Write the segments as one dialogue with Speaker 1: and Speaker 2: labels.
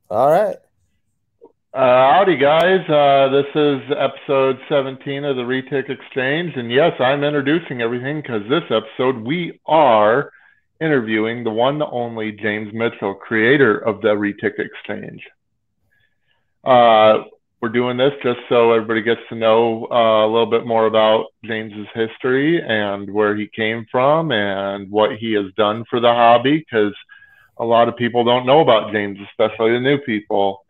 Speaker 1: All right.
Speaker 2: Howdy, guys. This is episode 17 of the Retic Exchange. And yes, I'm introducing everything because this episode we are interviewing the one, the only James Mitchell, creator of the Retic Exchange. Uh, we're doing this just so everybody gets to know a little bit more about James's history and where he came from and what he has done for the hobby because a lot of people don't know about James, especially the new people.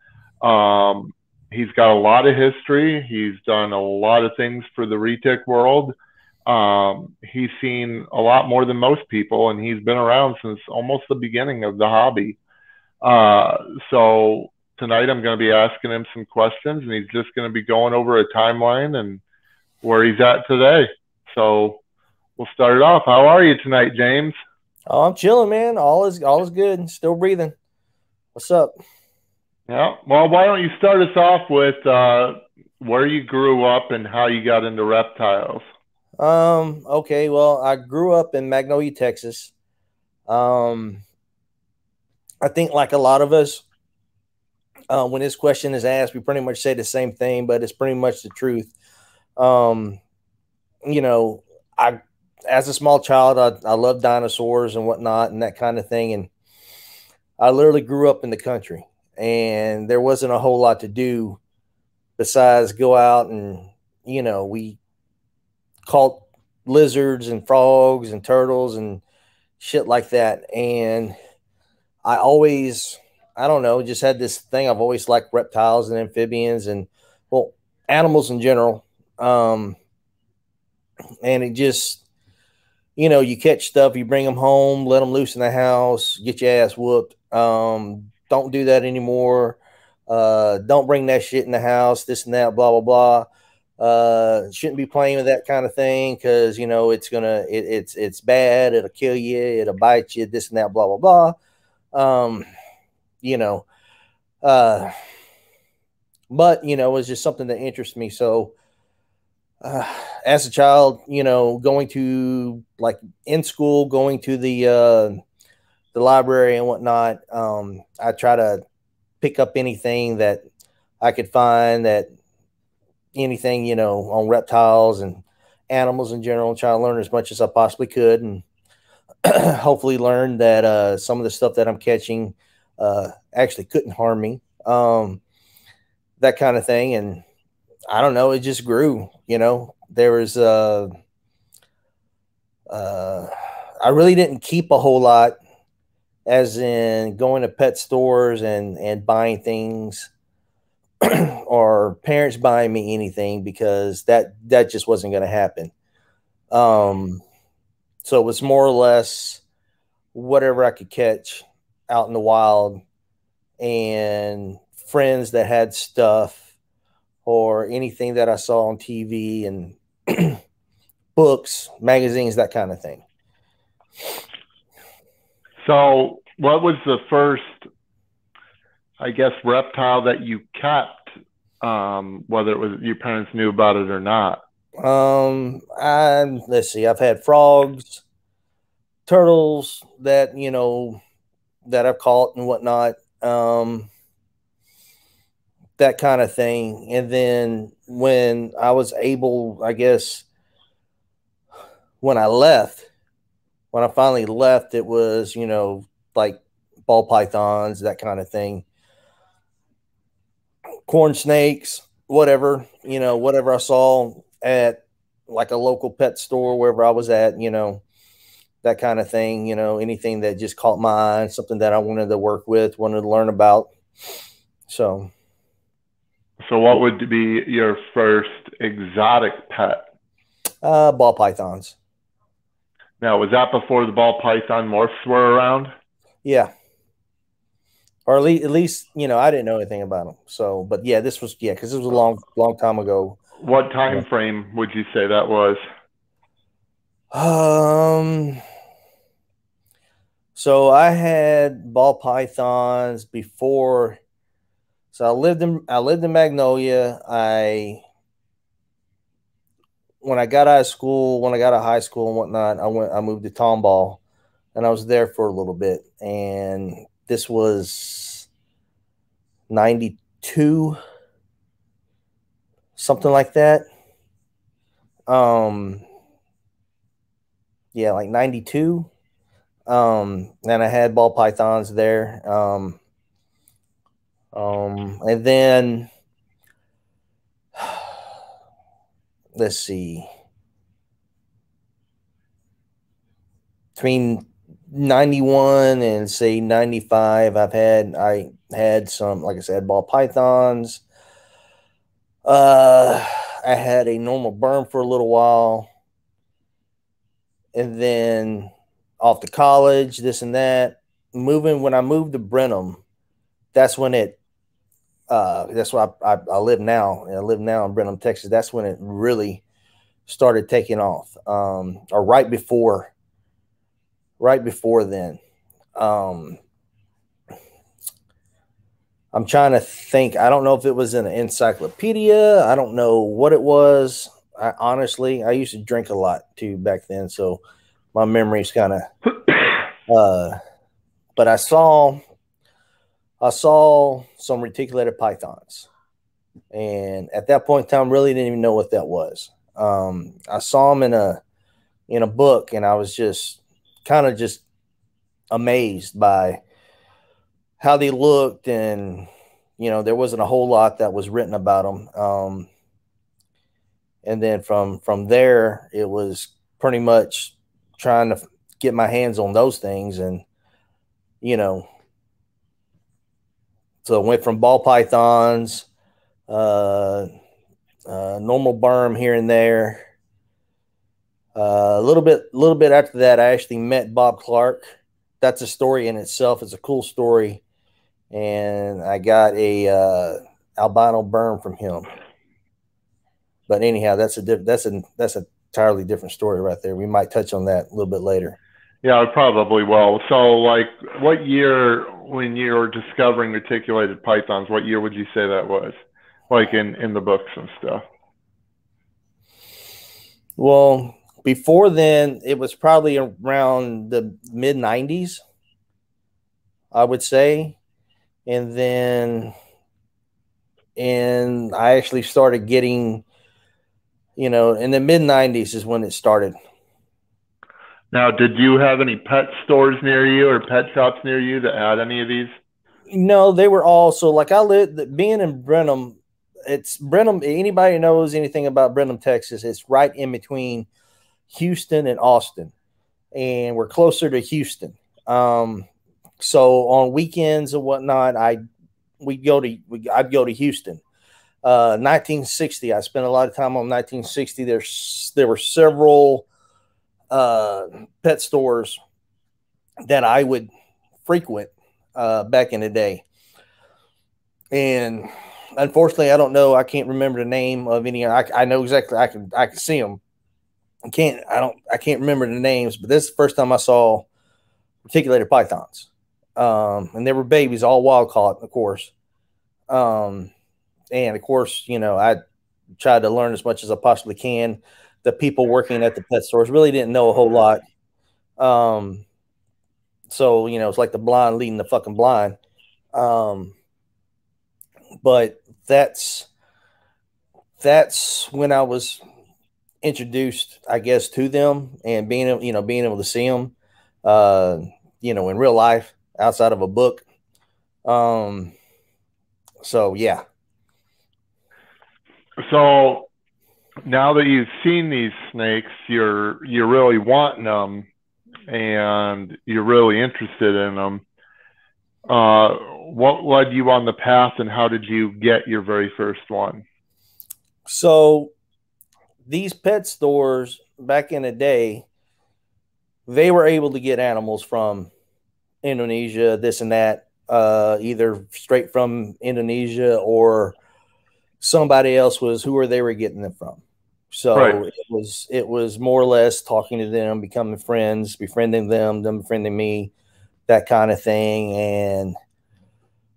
Speaker 2: He's got a lot of history. He's done a lot of things for the retic world. He's seen a lot more than most people, and he's been around since almost the beginning of the hobby. Uh, so tonight I'm going to be asking him some questions, and he's just going to be going over a timeline and where he's at today. So we'll start it off. How are you tonight, James?
Speaker 1: Oh, I'm chilling, man. All is good. Still breathing. What's up?
Speaker 2: Yeah. Well, why don't you start us off with where you grew up and how you got into reptiles?
Speaker 1: Okay, well, I grew up in Magnolia, Texas. Um, I think like a lot of us, when this question is asked, we pretty much say the same thing, but it's pretty much the truth. Um, you know, I as a small child, I loved dinosaurs and whatnot and that kind of thing. And I literally grew up in the country and there wasn't a whole lot to do besides go out and we caught lizards and frogs and turtles and shit like that. And I always, I don't know, just had this thing. I've always liked reptiles and amphibians and, well, animals in general. Um, and it just, you catch stuff, you bring them home, let them loose in the house, get your ass whooped. Don't do that anymore. Don't bring that shit in the house, this and that, blah, blah, blah. Shouldn't be playing with that kind of thing because it's bad, it'll kill you, it'll bite you, this and that, blah, blah, blah. You know, uh, but it's just something that interests me. So uh, as a child, going to like in school, going to the library and whatnot, I try to pick up anything that I could find, that anything on reptiles and animals in general, and try to learn as much as I possibly could, and hopefully learn that some of the stuff that I'm catching actually couldn't harm me, that kind of thing. And I don't know, it just grew. There was uh, I really didn't keep a whole lot, as in going to pet stores and buying things or parents buying me anything, because that just wasn't going to happen. Um, so it was more or less whatever I could catch out in the wild, and friends that had stuff, or anything that I saw on TV and books, magazines, that kind of thing.
Speaker 2: So, what was the first, I guess, reptile that you kept? Whether it was your parents knew about it or not.
Speaker 1: Let's see, I've had frogs, turtles that I've caught and whatnot. That kind of thing. And then when I was able, I guess, when I left, when I finally left, it was, like ball pythons, that kind of thing, corn snakes, whatever, whatever I saw at like a local pet store, wherever I was at, that kind of thing, anything that just caught my eye, something that I wanted to work with, wanted to learn about. So,
Speaker 2: So, what would be your first exotic pet?
Speaker 1: ball pythons.
Speaker 2: Now, was that before the ball python morphs were around?
Speaker 1: Yeah. Or at least, I didn't know anything about them. So, but yeah, this was, yeah, because it was a long, long time ago.
Speaker 2: What
Speaker 1: Yeah.
Speaker 2: time frame would you say that was?
Speaker 1: Um, so I had ball pythons before. So I lived in Magnolia. When I got out of school, when I got out of high school and whatnot, I moved to Tomball, and I was there for a little bit. And this was 92, something like that. Yeah, like 92. And I had ball pythons there. And then let's see, between 91 and say 95, I had some, like I said, ball pythons. I had a normal berm for a little while, and then off to college, this and that. When I moved to Brenham, that's when that's why I live now. I live now in Brenham, Texas. That's when it really started taking off, or right before then. I'm trying to think. I don't know if it was in an encyclopedia. I don't know what it was. Honestly, I used to drink a lot too back then, so my memory's kind of. But I saw some reticulated pythons, and at that point in time, really didn't even know what that was. I saw them in a book, and I was just kind of just amazed by how they looked, and there wasn't a whole lot that was written about them. And then from there, it was pretty much trying to get my hands on those things, and so it went from ball pythons, normal berm here and there. A little bit after that, I actually met Bob Clark. That's a story in itself. It's a cool story. And I got a albino berm from him. But anyhow, that's an entirely different story right there. We might touch on that a little bit later.
Speaker 2: Yeah, I probably will. So, like, what year, when you were discovering reticulated pythons, what year would you say that was? Like in the books and stuff.
Speaker 1: Well, before then, it was probably around the mid 90s, I would say. And then I actually started getting, in the mid 90s is when it started.
Speaker 2: Now, did you have any pet stores near you or pet shops near you that had any of these?
Speaker 1: No, they were all, so like being in Brenham, it's Brenham. Anybody knows anything about Brenham, Texas, it's right in between Houston and Austin, and we're closer to Houston. So on weekends and whatnot, I'd go to Houston. 1960, I spent a lot of time on 1960. There were several pet stores that I would frequent back in the day, and unfortunately, I can't remember the name of any. I know exactly. I can see them. I can't remember the names, but this is the first time I saw reticulated pythons. And they were babies, all wild caught, of course. And of course, I tried to learn as much as I possibly can. The people working at the pet stores really didn't know a whole lot. So, it's like the blind leading the fucking blind. But that's when I was introduced, I guess, to them, and being able to see them, in real life outside of a book. So yeah.
Speaker 2: So now that you've seen these snakes, you're really wanting them, and you're really interested in them. What led you on the path, and how did you get your very first one?
Speaker 1: So these pet stores back in the day, they were able to get animals from Indonesia, this and that, either straight from Indonesia or somebody else who they were getting them from. So right. It was more or less talking to them, becoming friends, befriending them befriending me, that kind of thing, and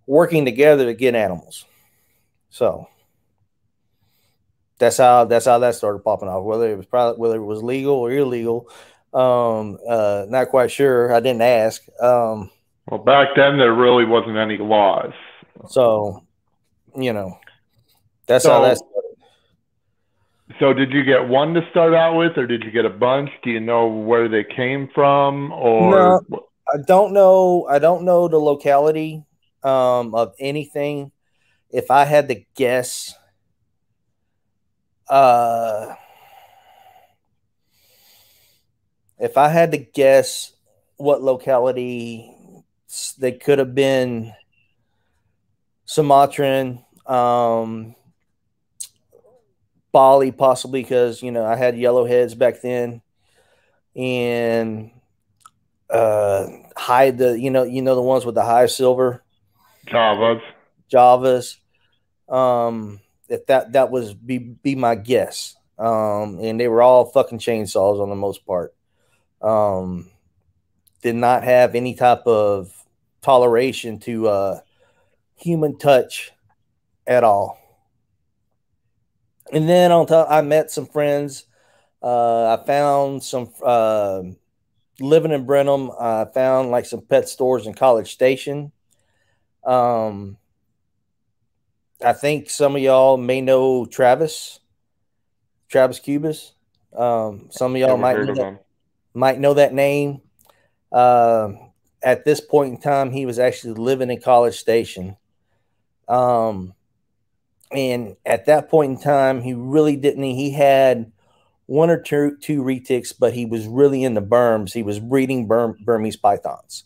Speaker 1: working together to get animals. So that's how that started popping off. Whether it was legal or illegal, not quite sure. I didn't ask.
Speaker 2: Well, back then there really wasn't any laws.
Speaker 1: So, that's how that's.
Speaker 2: So did you get one to start out with, or did you get a bunch? Do you know where they came from, or?
Speaker 1: No, I don't know. I don't know the locality of anything. If I had to guess, uh, if I had to guess what locality they could have been, Sumatran, Bali, possibly because I had yellowheads back then, and high the ones with the high silver Javas. If that was be my guess. And they were all fucking chainsaws on the most part. Did not have any type of toleration to human touch at all. And then on top, I met some friends. I found some living in Brenham. I found like some pet stores in College Station. I think some of y'all may know Travis Cubas. Some of y'all might know that name. At this point in time, he was actually living in College Station. And at that point in time, he really didn't. He had one or two retics, but he was really in the Burms. He was breeding Burmese pythons.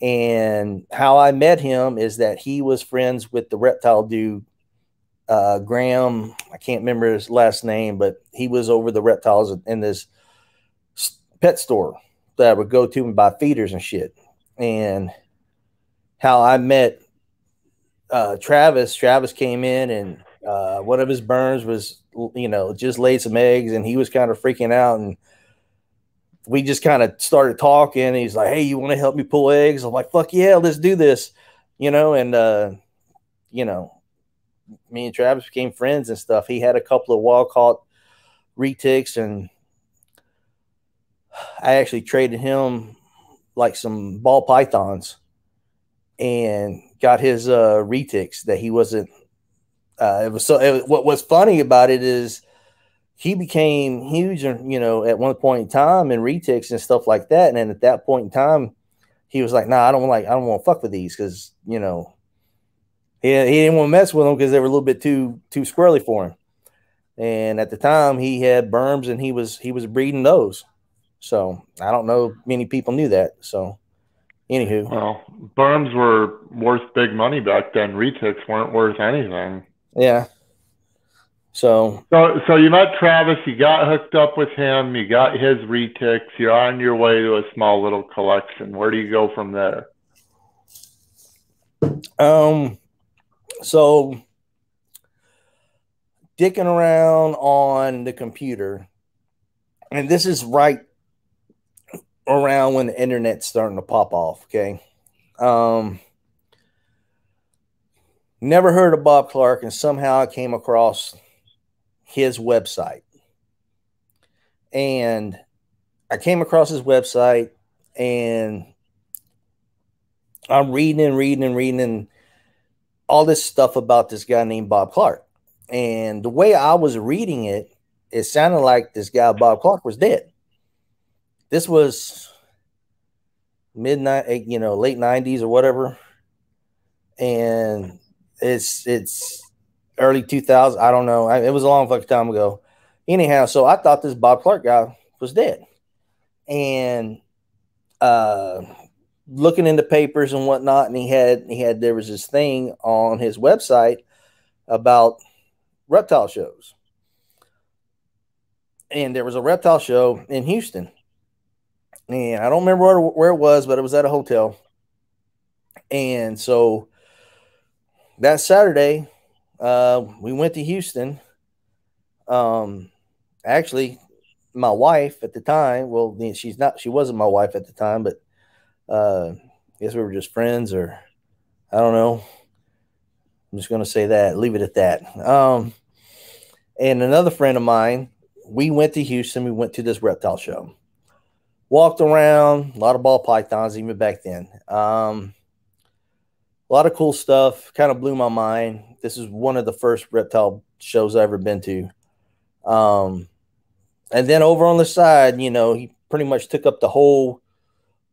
Speaker 1: And how I met him is that he was friends with the reptile dude, Graham. I can't remember his last name, but he was over the reptiles in this pet store that I would go to and buy feeders and shit. And how I met Travis came in, and one of his burns was, just laid some eggs, and he was kind of freaking out. And we just kind of started talking. He's like, "Hey, you want to help me pull eggs?" I'm like, "Fuck yeah, let's do this." And me and Travis became friends and stuff. He had a couple of wild caught retics, and I actually traded him like some ball pythons and got his retics that he wasn't. What was funny about it is he became huge, at one point in time in retics and stuff like that. And then at that point in time, he was like, "Nah, I don't want to fuck with these because he didn't want to mess with them because they were a little bit too squirrely for him." And at the time, he had Burms, and he was breeding those. So I don't know many people knew that. So anywho,
Speaker 2: well, Burms were worth big money back then. Retics weren't worth anything.
Speaker 1: Yeah. So
Speaker 2: you met Travis, you got hooked up with him, you got his retics, you're on your way to a small little collection. Where do you go from there?
Speaker 1: So dicking around on the computer, and this is right around when the internet's starting to pop off. Okay. Never heard of Bob Clark, and somehow I came across his website. And I came across his website, and I'm reading all this stuff about this guy named Bob Clark. And the way I was reading it, it sounded like this guy, Bob Clark, was dead. This was late 90s or whatever. And it's early 2000s. I don't know. It was a long fucking time ago. Anyhow, so I thought this Bob Clark guy was dead. And looking into papers and whatnot, and there was this thing on his website about reptile shows. And there was a reptile show in Houston. And I don't remember where it was, but it was at a hotel. And so that Saturday, we went to Houston. Actually, my wife at the time, well, she wasn't my wife at the time, but I guess we were just friends, or I don't know. I'm just going to say that, leave it at that. And another friend of mine, we went to Houston. We went to this reptile show, walked around, a lot of ball pythons, even back then. A lot of cool stuff. Kind of blew my mind. This is one of the first reptile shows I've ever been to. And then over on the side, he pretty much took up the whole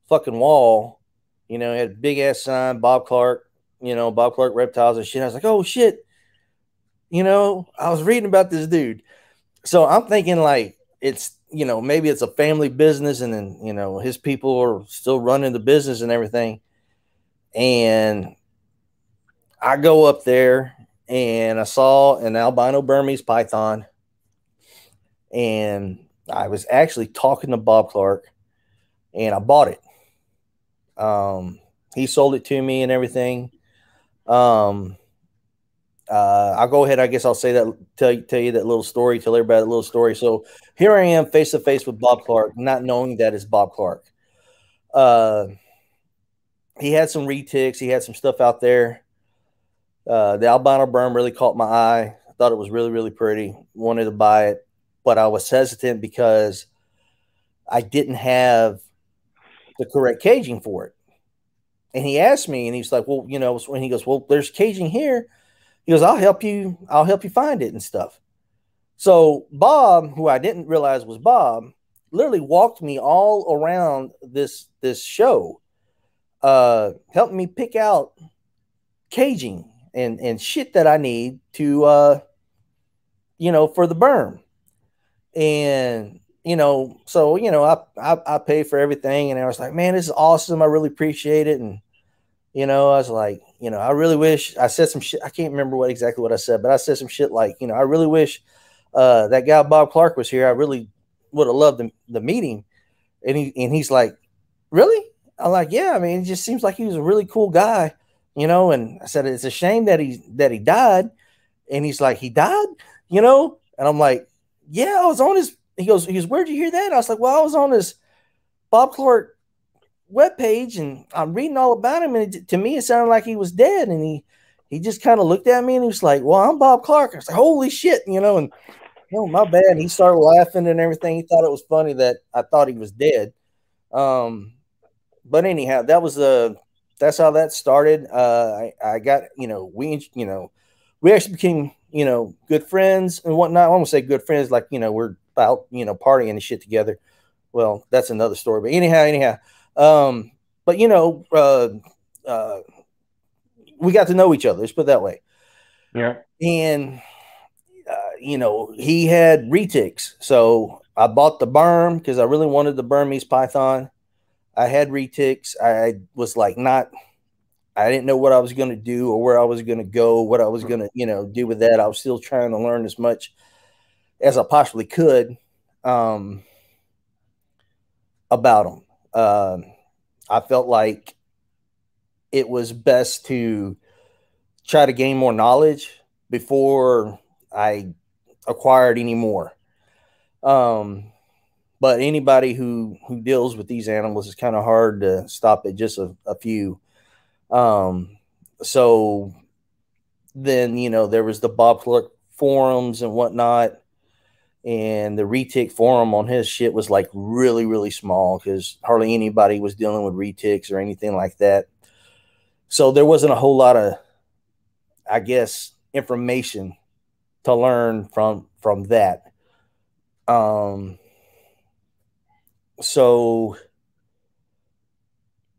Speaker 1: fucking wall. He had a big ass sign, Bob Clark, Bob Clark Reptiles and shit. I was like, oh shit. I was reading about this dude. So I'm thinking like it's, maybe it's a family business and then, his people are still running the business and everything. And I go up there and I saw an albino Burmese python. And I was actually talking to Bob Clark and I bought it. He sold it to me and everything. I'll go ahead. I guess I'll say that, tell you that little story, tell everybody that little story. So here I am face to face with Bob Clark, not knowing that it's Bob Clark. He had some retics. He had some stuff out there. The albino berm really caught my eye. I thought it was really, really pretty. Wanted to buy it, but I was hesitant because I didn't have the correct caging for it. And he asked me, and he's like, well, when he goes, well, there's caging here. He goes, I'll help you find it and stuff. So Bob, who I didn't realize was Bob, literally walked me all around this show, helped me pick out caging and shit that I need to, for the berm. And, so, I pay for everything. And I was like, man, this is awesome. I really appreciate it. And, I was like, I really wish I said some shit. I can't remember exactly what I said, but I said some shit like, I really wish that guy Bob Clark was here. I really would have loved the meeting. And he's like, really? I'm like, yeah. I mean, it just seems like he was a really cool guy, And I said it's a shame that he died. And he's like, he died, And I'm like, yeah, I was on his. He goes, where'd you hear that? And I was like, well, I was on his Bob Clark webpage and I'm reading all about him, and to me it sounded like he was dead. And he just kind of looked at me and he was like, well, I'm Bob Clark. I was like, holy shit, and my bad. And he started laughing and everything. He thought it was funny that I thought he was dead. But anyhow, that's how that started. I got, we actually became, good friends and whatnot. I won't say good friends, like, we're out, partying and shit together. Well, that's another story. But anyhow, but we got to know each other. Let's put it that way.
Speaker 2: Yeah.
Speaker 1: And he had retics, so I bought the berm because I really wanted the Burmese python. I had retics. I was like, I didn't know what I was going to do or where I was going to go, what I was going to, do with that. I was still trying to learn as much as I possibly could about them. I felt like it was best to try to gain more knowledge before I acquired any more. But anybody who deals with these animals, is kind of hard to stop at just a few. So then, there was the Bob Clark forums and whatnot. And the retic forum on his shit was like really, really small because hardly anybody was dealing with retics or anything like that. So there wasn't a whole lot of, I guess, information to learn from that. So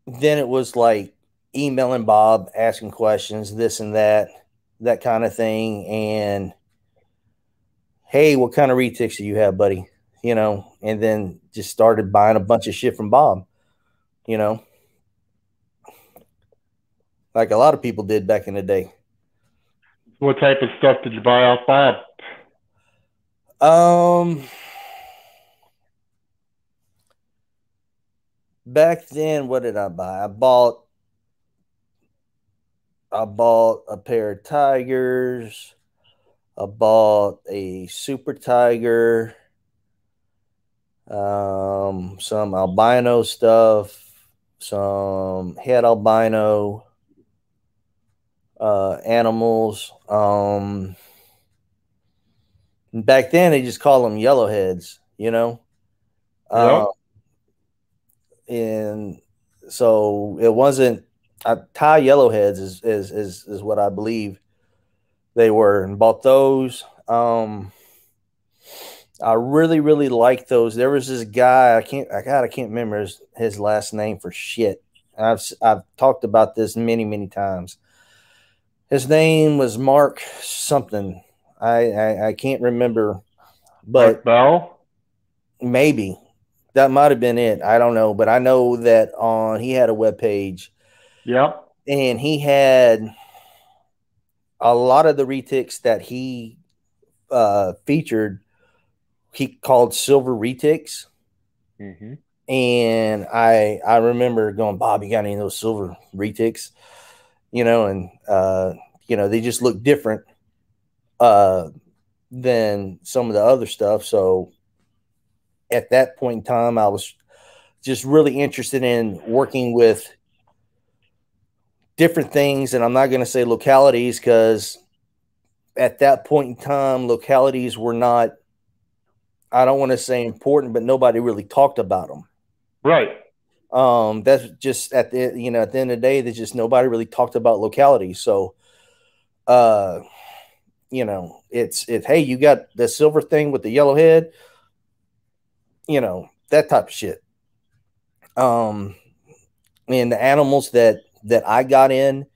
Speaker 1: then it was like emailing Bob, asking questions, this and that kind of thing. And hey, what kind of retics do you have, buddy? And then just started buying a bunch of shit from Bob, like a lot of people did back in the day.
Speaker 2: What type of stuff did you buy off Bob?
Speaker 1: Back then, what did I buy? I bought a pair of tigers. I bought a super tiger, some albino stuff, some head albino animals. Back then they just call them yellowheads,
Speaker 2: Yep.
Speaker 1: and so it wasn't Thai yellowheads is what I believe they were, and bought those. I really like those. There was this guy, I can't remember his last name for shit. I've talked about this many times. His name was Mark something. I can't remember, but
Speaker 2: Mark Bell?
Speaker 1: maybe that might have been it. I don't know, but I know that he had a web page.
Speaker 2: Yep.
Speaker 1: And he had a lot of the retics that he featured. He called silver retics.
Speaker 2: Mm-hmm.
Speaker 1: And I remember going, Bob, you got any of those silver retics? And they just look different than some of the other stuff. So at that point in time, I was just really interested in working with different things. And I'm not going to say localities, because at that point in time, localities were not, I don't want to say important, but nobody really talked about them.
Speaker 2: Right.
Speaker 1: That's just at the end of the day, there's just nobody really talked about localities. So, it's hey, you got the silver thing with the yellow head, that type of shit. And the animals that I got in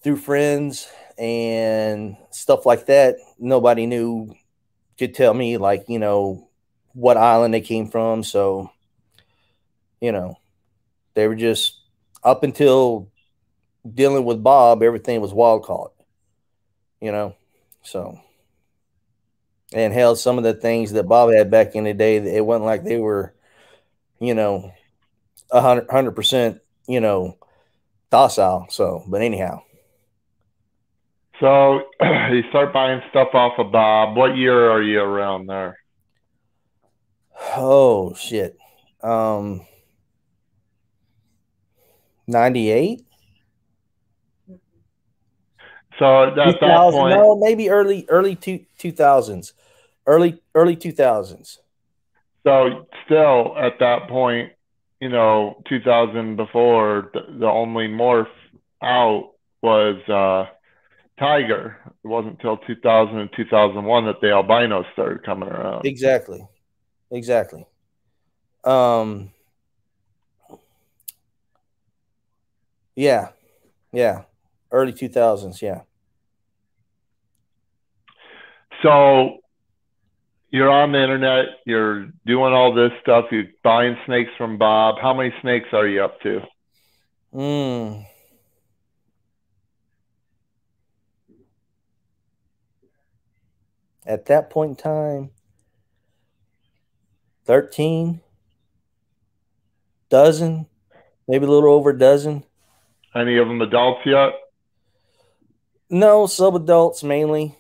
Speaker 1: through friends and stuff like that, nobody could tell me, like, what island they came from. So, they were just, up until dealing with Bob, everything was wild caught, so. And hell, some of the things that Bob had back in the day, it wasn't like they were, 100%, docile. So, but anyhow.
Speaker 2: So you start buying stuff off of Bob. What year are you around there?
Speaker 1: Oh shit. 98.
Speaker 2: So at that point,
Speaker 1: no, maybe early 2000s, early 2000s.
Speaker 2: So still at that point, 2000 before, the only morph out was Tiger. It wasn't until 2000 and 2001 that the albinos started coming around.
Speaker 1: Exactly. Yeah. Early 2000s. Yeah.
Speaker 2: So you're on the internet, you're doing all this stuff, you're buying snakes from Bob. How many snakes are you up to?
Speaker 1: At that point in time, 13 dozen, maybe a little over a dozen.
Speaker 2: Any of them adults yet?
Speaker 1: No, sub-adults mainly.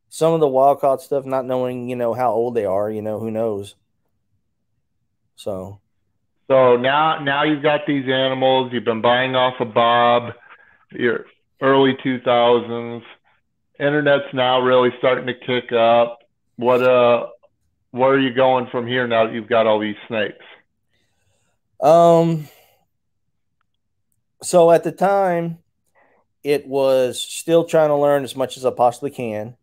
Speaker 1: Some of the wild caught stuff, not knowing, how old they are, who knows. So
Speaker 2: now you've got these animals, you've been buying off of Bob, your early 2000s. Internet's now really starting to kick up. Where are you going from here now that you've got all these snakes?
Speaker 1: So at the time, it was still trying to learn as much as I possibly can.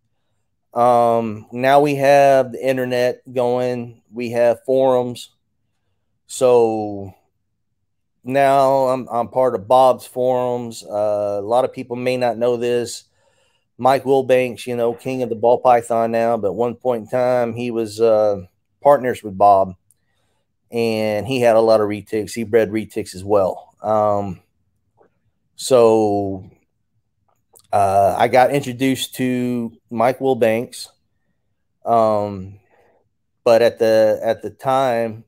Speaker 1: Now we have the internet going, we have forums. So now I'm part of Bob's forums. A lot of people may not know this. Mike Wilbanks, king of the ball python now, but at one point in time he was partners with Bob, and he had a lot of retics. He bred retics as well. So I got introduced to Mike Wilbanks, but at the time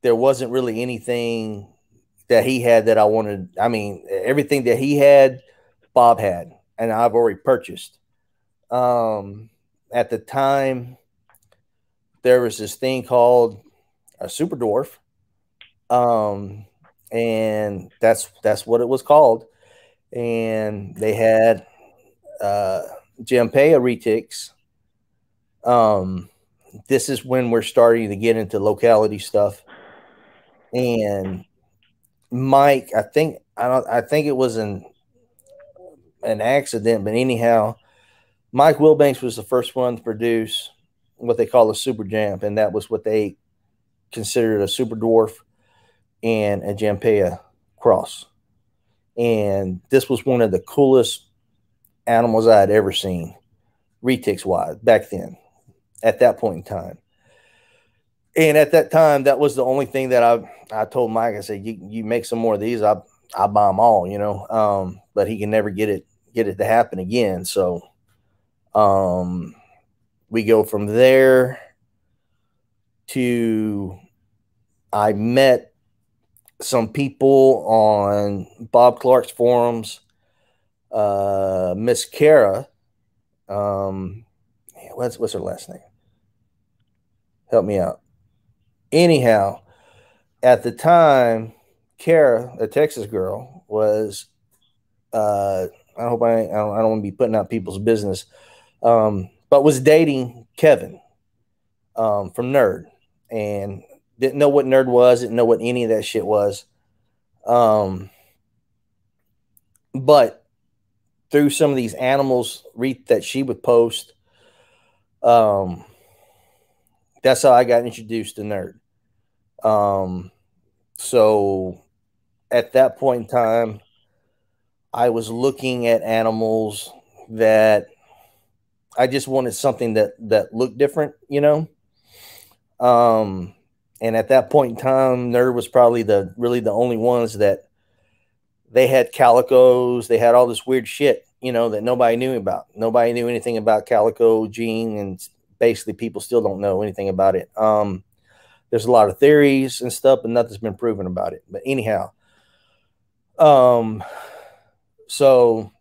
Speaker 1: there wasn't really anything that he had that I wanted. I mean, everything that he had, Bob had, and I've already purchased. At the time, there was this thing called a super dwarf, and that's what it was called. And they had Jampea retics. This is when we're starting to get into locality stuff, and Mike, I think it was an accident, but anyhow, Mike Wilbanks was the first one to produce what they call a super jam, and that was what they considered a super dwarf and a Jampea cross. And this was one of the coolest animals I had ever seen, retics wise, back then, at that point in time. And at that time, that was the only thing that I told Mike. I said, "You make some more of these, I buy them all," you know. But he can never get it to happen again. So, we go from there to I met some people on Bob Clark's forums. Miss Kara, what's her last name? Help me out. Anyhow, at the time, Kara, a Texas girl, was I don't want to be putting out people's business, but was dating Kevin from Nerd, and didn't know what Nerd was, didn't know what any of that shit was. But through some of these animals that she would post, that's how I got introduced to Nerd. So at that point in time, I was looking at animals that I just wanted something that looked different, you know. And at that point in time, Nerd was probably really the only ones that they had calicos. They had all this weird shit, you know, that nobody knew about. Nobody knew anything about Calico Gene, and basically people still don't know anything about it. There's a lot of theories and stuff, but nothing's been proven about it. But anyhow, so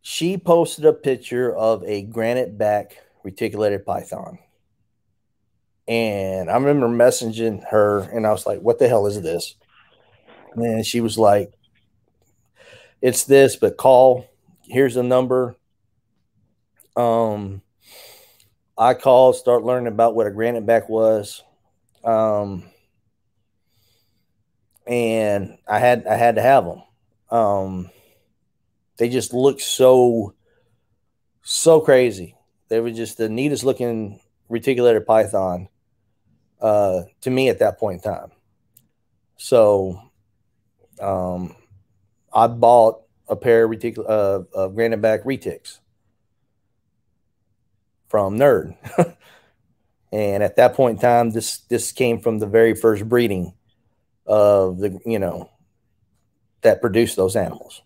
Speaker 1: she posted a picture of a granite back reticulated python. And I remember messaging her, and I was like, "What the hell is this?" And she was like, "It's this, but call. Here's the number." I called, start learning about what a granite back was. And I had to have them. They just looked so crazy. They were just the neatest looking reticulated python to me at that point in time. So I bought a pair of granite back retics from Nerd. And at that point in time, this came from the very first breeding of the, you know, that produced those animals.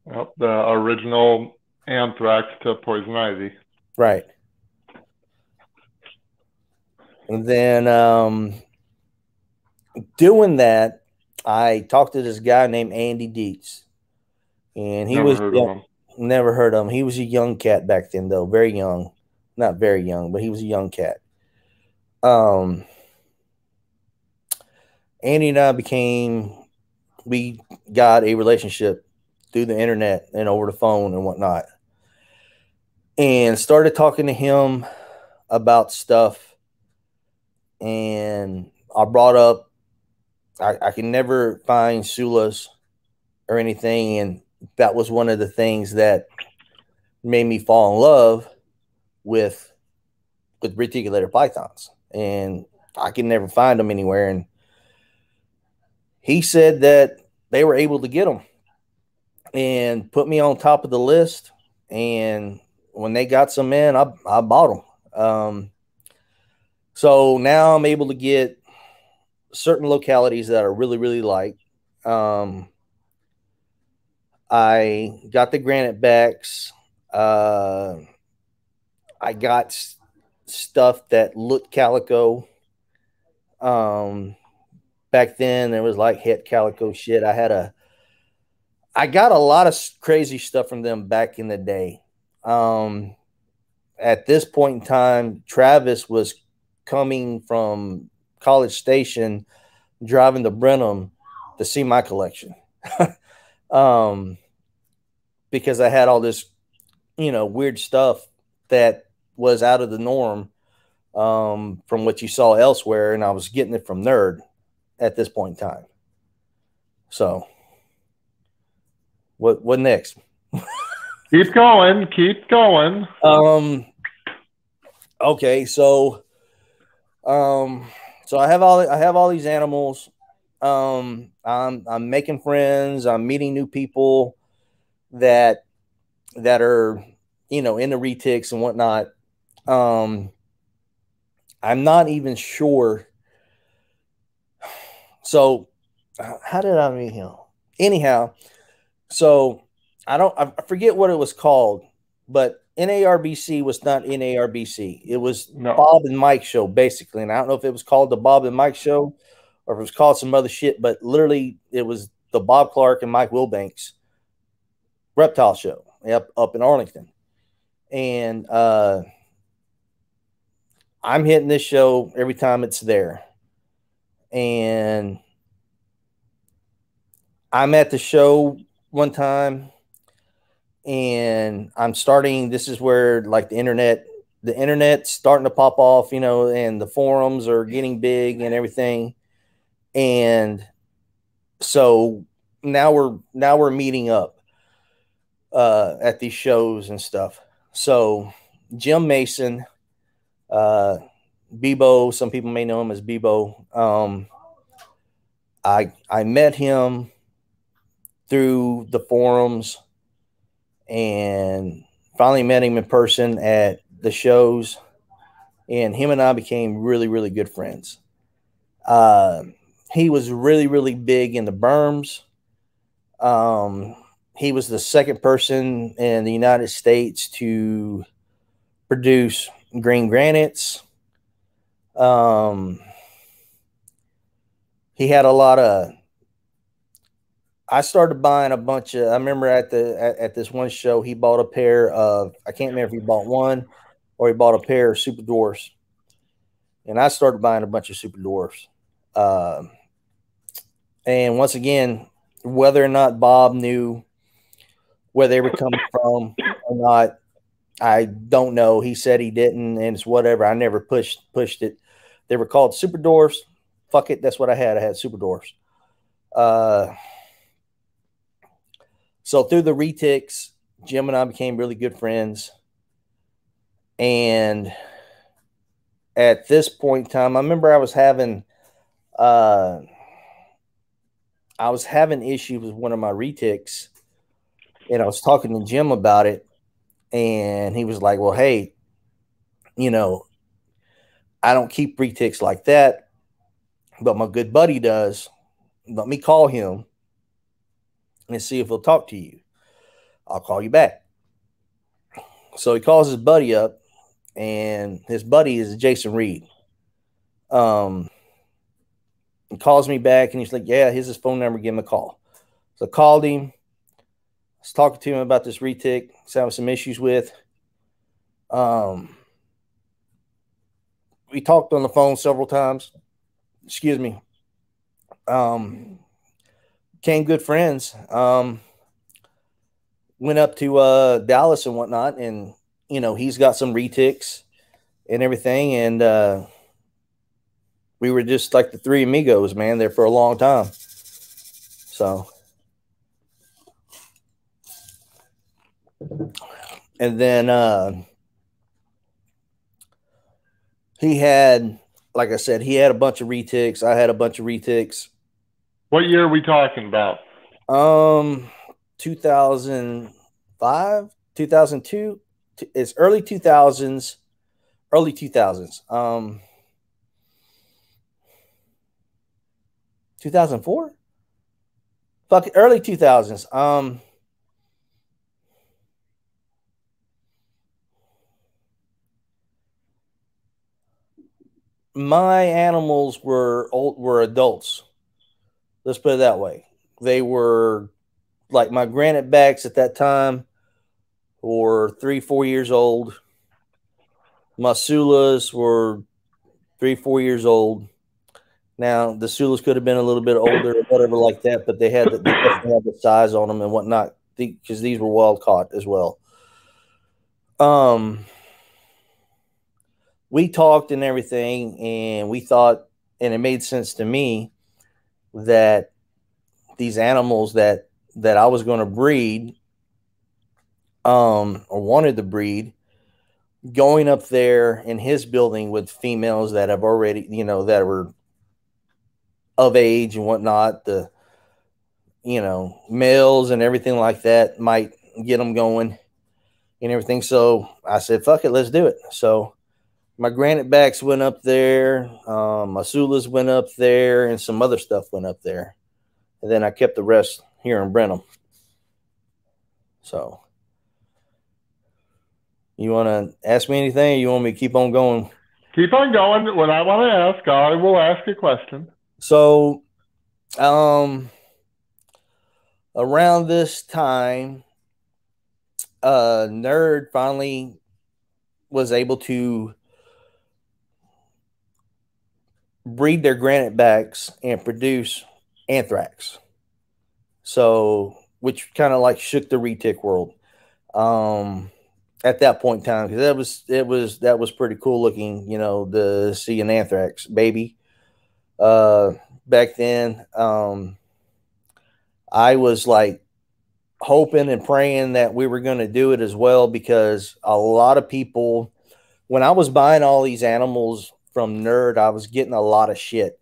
Speaker 2: Well, the original anthrax to poison ivy.
Speaker 1: Right. And then doing that, I talked to this guy named Andy Dietz. And he was never heard of him. He was a young cat back then, though, very young. Not very young, but he was a young cat. Andy and I we got a relationship through the internet and over the phone and whatnot, and started talking to him about stuff. And I brought up, I can never find Sulas or anything. And that was one of the things that made me fall in love with reticulated pythons. And I can never find them anywhere. And he said that they were able to get them and put me on top of the list. And when they got some in, I bought them. So now I'm able to get certain localities that I really, really like. I got the granite backs. I got stuff that looked calico. Back then there was like het calico shit. I got a lot of crazy stuff from them back in the day. At this point in time, Travis was coming from College Station, driving to Brenham to see my collection. Because I had all this, you know, weird stuff that was out of the norm from what you saw elsewhere, and I was getting it from Nerd at this point in time. So, what next?
Speaker 2: Keep going. Keep going.
Speaker 1: Okay, so I have all these animals. I'm making friends. I'm meeting new people that are, you know, into retics and whatnot. I'm not even sure. So how did I meet him? Anyhow, so I forget what it was called, but NARBC was not NARBC. It was Bob and Mike Show, basically. And I don't know if it was called the Bob and Mike Show or if it was called some other shit, but literally it was the Bob Clark and Mike Wilbanks reptile show up in Arlington. And I'm hitting this show every time it's there. And I'm at the show one time and I'm starting, this is where like the internet's starting to pop off, you know, and the forums are getting big and everything. And so now we're meeting up at these shows and stuff. So Jim Mason, Bebo, some people may know him as Bebo. I met him through the forums and finally met him in person at the shows, and him and I became really, really good friends. He was really, really big in the berms. He was the second person in the United States to produce green granites. He had a lot of, I started buying a bunch of, I remember at this one show, he bought a pair of, I can't remember if he bought one or he bought a pair of Super Dwarfs. And I started buying a bunch of Super Dwarfs. And once again, whether or not Bob knew where they were coming from or not, I don't know. He said he didn't, and it's whatever. I never pushed it. They were called Super Dwarfs. Fuck it, that's what I had. I had Super Dwarfs. So through the retics, Jim and I became really good friends. And at this point in time, I remember I was having issues with one of my retics, and I was talking to Jim about it, and he was like, well, hey, you know, I don't keep retics like that, but my good buddy does. Let me call him and see if he'll talk to you. I'll call you back. So he calls his buddy up, and his buddy is Jason Reed. He calls me back, and he's like, yeah, here's his phone number. Give him a call. So I called him. I was talking to him about this retic. He's having some issues with. We talked on the phone several times. Excuse me. Became good friends. Went up to Dallas and whatnot, and you know, he's got some retics and everything, and we were just like the three amigos, man, there for a long time. So, and then he had, like I said, he had a bunch of retics. I had a bunch of retics.
Speaker 2: What year are we talking about?
Speaker 1: 2005, 2002. It's early 2000s. 2004? Fuck it, early 2000s. My animals were adults. Let's put it that way. They were like my granite backs at that time were 3-4 years old. My Sulas were 3-4 years old. Now the Sulas could have been a little bit older or whatever like that, but they definitely had the size on them and whatnot because these were wild caught as well. we talked and everything, and we thought, and it made sense to me that these animals that I was going to breed, or wanted to breed, going up there in his building with females that have already, that were of age and whatnot, the males and everything like that might get them going and everything. So I said, fuck it, let's do it. So my granite backs went up there, my Sulas went up there, and some other stuff went up there. And then I kept the rest here in Brenham. So you want to ask me anything, or you want me to keep on going?
Speaker 2: Keep on going. When I want to ask, I will ask a question.
Speaker 1: So, around this time, Nerd finally was able to breed their granite backs and produce anthrax. So, which kind of like shook the retic world. At that point in time, because that was pretty cool looking, to see an anthrax baby. Back then, I was like hoping and praying that we were going to do it as well, because a lot of people, when I was buying all these animals from Nerd, I was getting a lot of shit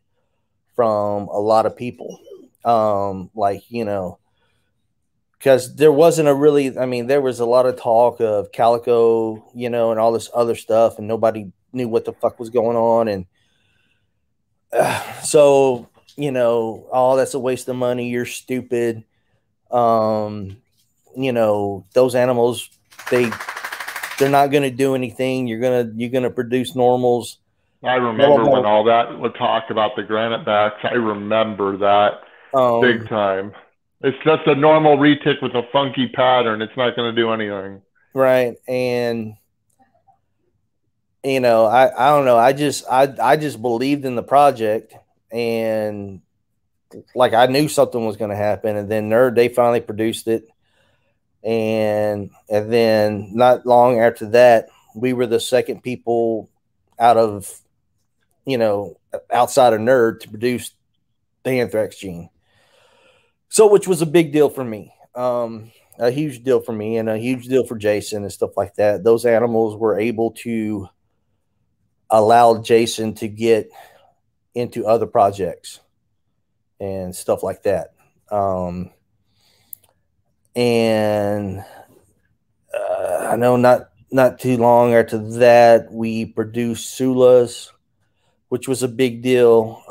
Speaker 1: from a lot of people. Because there wasn't there was a lot of talk of calico, and all this other stuff, and nobody knew what the fuck was going on. And so, oh, that's a waste of money. You're stupid. Those animals, they're not going to do anything. You're going to produce normals.
Speaker 2: I remember when all that would talk about the granite backs. I remember that big time. It's just a normal retic with a funky pattern. It's not going to do anything.
Speaker 1: Right. And, I don't know. I just believed in the project, and like I knew something was going to happen. And then Nerd, they finally produced it. And then not long after that, we were the second people out of, outside of Nerd to produce the anthrax gene. So, which was a big deal for me, a huge deal for me, and a huge deal for Jason and stuff like that. Those animals were able to allow Jason to get into other projects and stuff like that. I know not too long after that, we produced Sulas, which was a big deal.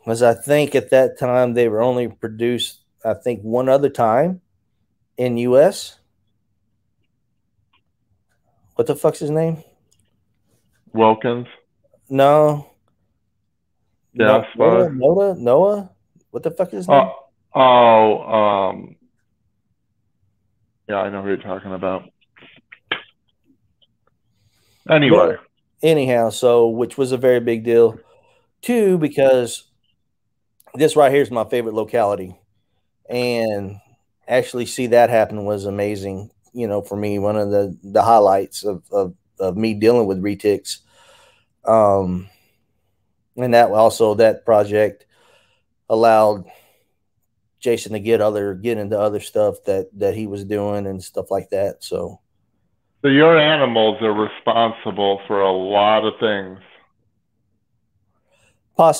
Speaker 1: Because I think at that time they were only produced, I think, one other time in U.S. What the fuck's his name?
Speaker 2: Wilkins.
Speaker 1: No.
Speaker 2: Yeah,
Speaker 1: Noah. What the fuck is his name?
Speaker 2: Yeah, I know who you're talking about. Anyway.
Speaker 1: Anyhow, so which was a very big deal too, because this right here is my favorite locality, and actually see that happen was amazing. For me, one of the highlights of me dealing with retics. And that project allowed Jason to get into other stuff that he was doing and stuff like that. So
Speaker 2: your animals are responsible for a lot of things.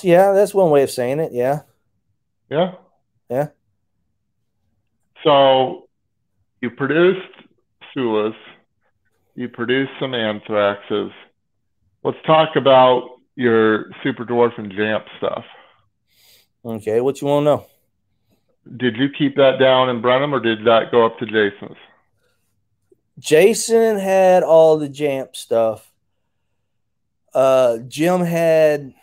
Speaker 1: Yeah, that's one way of saying it. Yeah.
Speaker 2: Yeah.
Speaker 1: Yeah.
Speaker 2: So you produced Sulas, you produced some anthraxes. Let's talk about your super dwarf and Jamp stuff.
Speaker 1: Okay, what you want to know?
Speaker 2: Did you keep that down in Brenham, or did that go up to Jason's?
Speaker 1: Jason had all the Jamp stuff. Jim had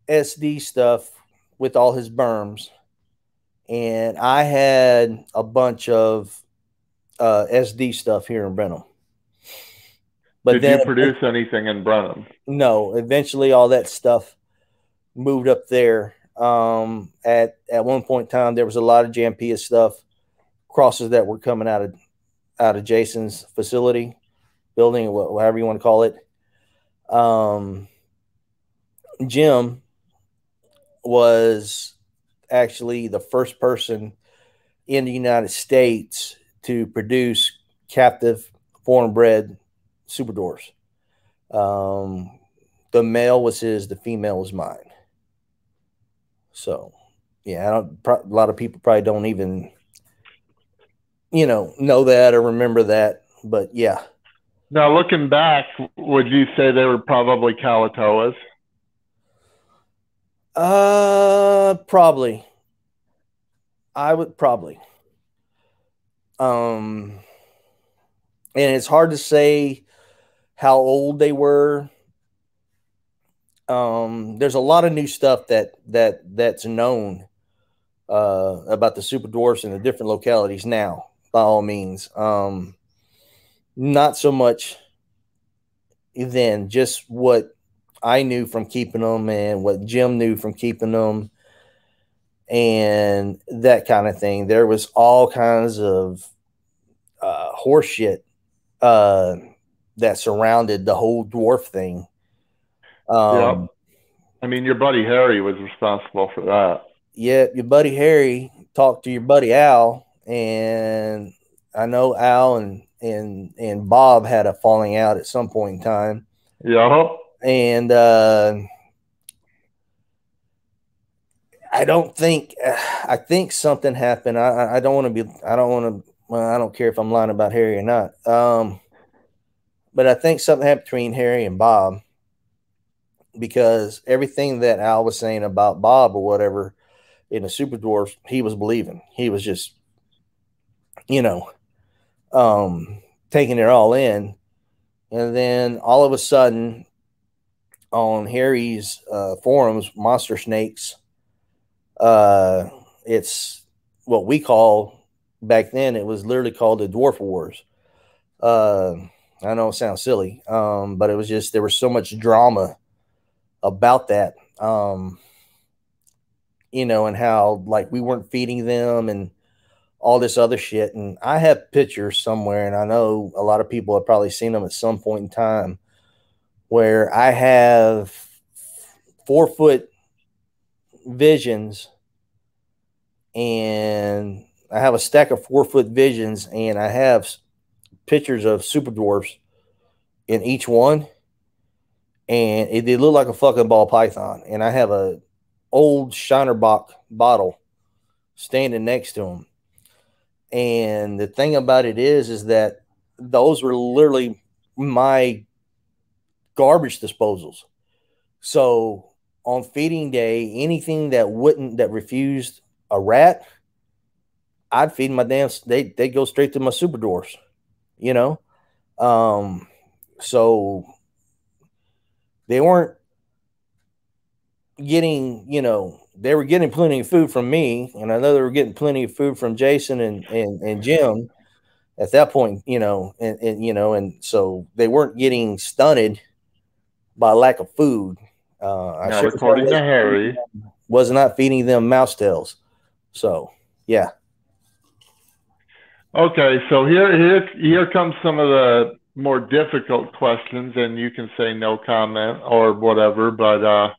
Speaker 1: SD stuff with all his berms, and I had a bunch of SD stuff here in Brenham.
Speaker 2: But did you produce anything in Brenham?
Speaker 1: No. Eventually, all that stuff moved up there. At one point in time, there was a lot of Jampia stuff, crosses that were coming out of Jason's facility, building, whatever you want to call it. Jim was actually the first person in the United States to produce captive foreign bred super dwarfs. The male was his, the female was mine. So, yeah, a lot of people probably don't even, know that or remember that. But yeah.
Speaker 2: Now, looking back, would you say they were probably Kalatoas?
Speaker 1: Probably. I would probably. And it's hard to say how old they were. There's a lot of new stuff that's known about the super dwarfs in the different localities now, by all means. Not so much then, just what I knew from keeping them and what Jim knew from keeping them and that kind of thing. There was all kinds of horse shit that surrounded the whole dwarf thing.
Speaker 2: Yep. I mean, your buddy Harry was responsible for that.
Speaker 1: Yeah, your buddy Harry talked to your buddy Al, and I know Al and Bob had a falling out at some point in time.
Speaker 2: Yeah.
Speaker 1: And I think something happened. I don't want to be. I don't want to. Well, I don't care if I'm lying about Harry or not. But I think something happened between Harry and Bob, because everything that Al was saying about Bob or whatever in the Super Dwarfs, he was believing. He was just, taking it all in. And then all of a sudden, on Harry's forums, Monster Snakes, it's what we call, back then, it was literally called the Dwarf Wars. I know it sounds silly, but it was just, there was so much drama about that, and how, like, we weren't feeding them and all this other shit. And I have pictures somewhere, and I know a lot of people have probably seen them at some point in time, where I have 4-foot visions, and I have a stack of 4-foot visions, and I have pictures of super dwarfs in each one, and they look like a fucking ball python. And I have a old Shinerbach bottle standing next to them. And the thing about it is that those were literally my garbage disposals. So on feeding day, anything that refused a rat, I'd feed my damn. They go straight to my super dwarfs, So they weren't getting, they were getting plenty of food from me, and I know they were getting plenty of food from Jason and Jim at that point, and so they weren't getting stunted by lack of food.
Speaker 2: Not according to Harry.
Speaker 1: Was not feeding them mouse tails. So, yeah.
Speaker 2: Okay, so here comes some of the more difficult questions, and you can say no comment or whatever. But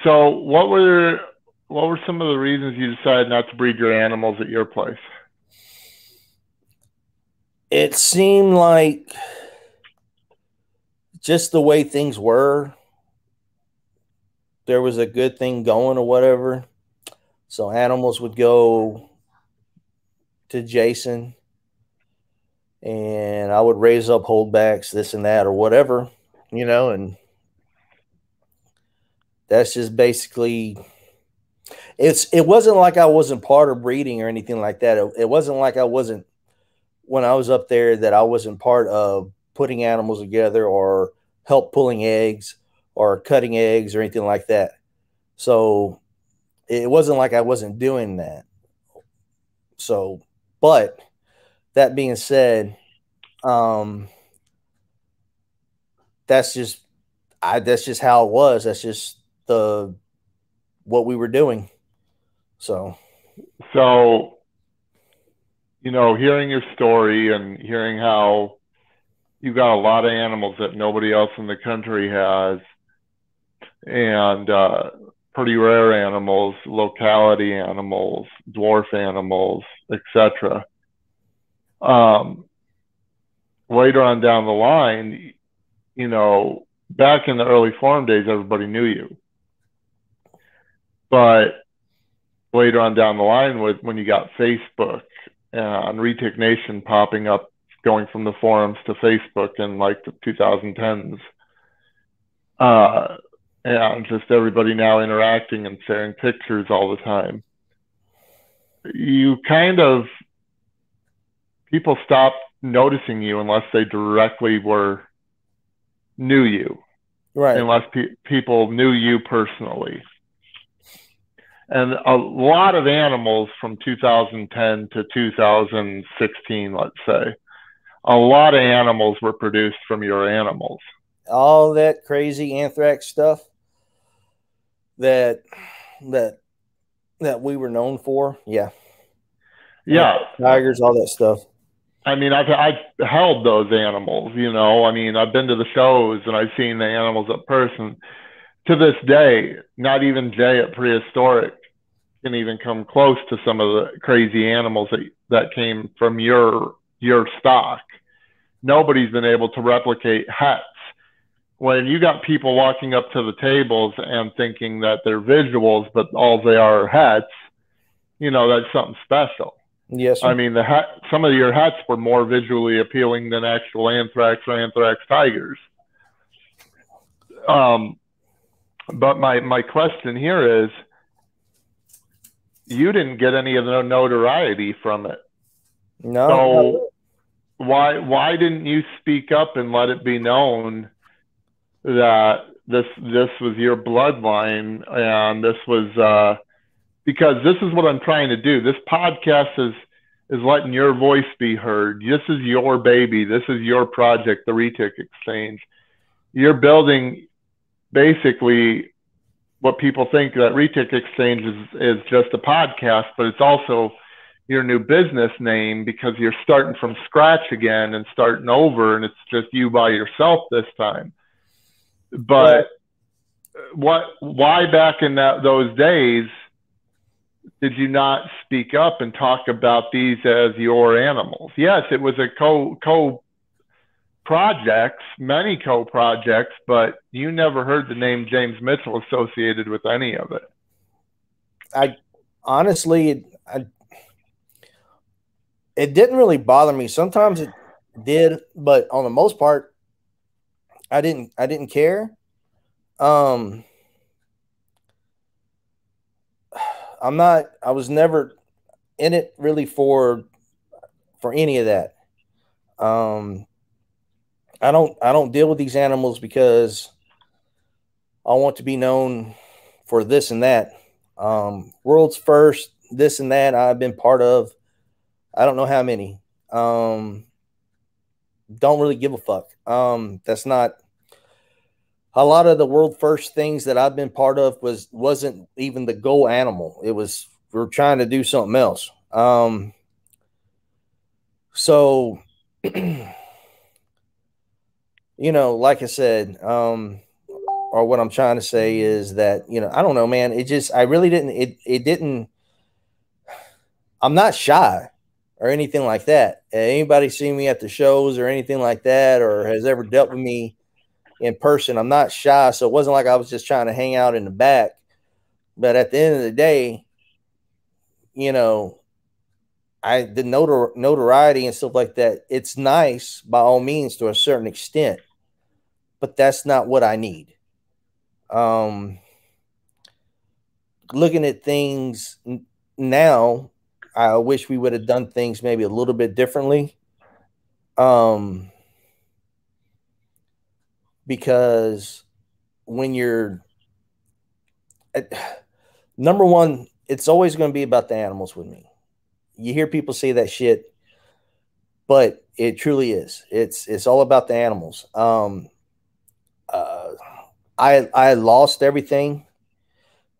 Speaker 2: so what were some of the reasons you decided not to breed your animals at your place?
Speaker 1: It seemed like just the way things were, there was a good thing going or whatever. So animals would go to Jason, and I would raise up holdbacks, this and that or whatever, and that's just basically, it wasn't like I wasn't part of breeding or anything like that. It wasn't like I wasn't, when I was up there, that I wasn't part of putting animals together or help pulling eggs or cutting eggs or anything like that. So it wasn't like I wasn't doing that. So, but that being said, that's just how it was. That's just what we were doing. So,
Speaker 2: hearing your story and hearing how you've got a lot of animals that nobody else in the country has, and pretty rare animals, locality animals, dwarf animals, etc. Later on down the line, back in the early forum days, everybody knew you. But later on down the line, when you got Facebook and Retic Nation popping up, going from the forums to Facebook in like the 2010s, and just everybody now interacting and sharing pictures all the time, people stopped noticing you unless they directly knew you,
Speaker 1: right?
Speaker 2: Unless people knew you personally. And a lot of animals from 2010 to 2016, let's say, a lot of animals were produced from your animals.
Speaker 1: All that crazy anthrax stuff that we were known for. Yeah. Tigers, all that stuff.
Speaker 2: I mean, I've held those animals, I mean, I've been to the shows and I've seen the animals up person. To this day, not even Jay at Prehistoric can even come close to some of the crazy animals that came from your stock. Nobody's been able to replicate hets. When you got people walking up to the tables and thinking that they're visuals, but all they are hets, that's something special.
Speaker 1: Yes, sir.
Speaker 2: I mean, some of your hets were more visually appealing than actual anthrax or anthrax tigers. But my question here is, you didn't get any of the notoriety from it.
Speaker 1: No.
Speaker 2: So why didn't you speak up and let it be known that this was your bloodline, and this was because this is what I'm trying to do. This podcast is letting your voice be heard. This is your baby. This is your project, the Retic Exchange. You're building basically what people think that Retic Exchange is just a podcast, but it's also your new business name, because you're starting from scratch again and starting over, and it's just you by yourself this time. But why back in those days did you not speak up and talk about these as your animals? Yes, it was a many co-projects, but you never heard the name James Mitchell associated with any of it.
Speaker 1: I honestly, it didn't really bother me. Sometimes it did, but on the most part, I didn't care. I was never in it really for any of that. I don't deal with these animals because I want to be known for this and that. World's first, this and that I've been part of. I don't know how many. Don't really give a fuck. That's not a lot of the world first things that I've been part of wasn't even the goal animal. It was, we're trying to do something else. So, like I said, or what I'm trying to say is that, I don't know, man, I really didn't, I'm not shy or anything like that. Anybody seen me at the shows or anything like that, or has ever dealt with me in person, I'm not shy. So it wasn't like I was just trying to hang out in the back. But at the end of the day, the notoriety and stuff like that, it's nice by all means to a certain extent, but that's not what I need. Looking at things now, I wish we would have done things maybe a little bit differently. Because when you're number one, it's always going to be about the animals with me. You hear people say that shit, but it truly is. It's all about the animals. I lost everything.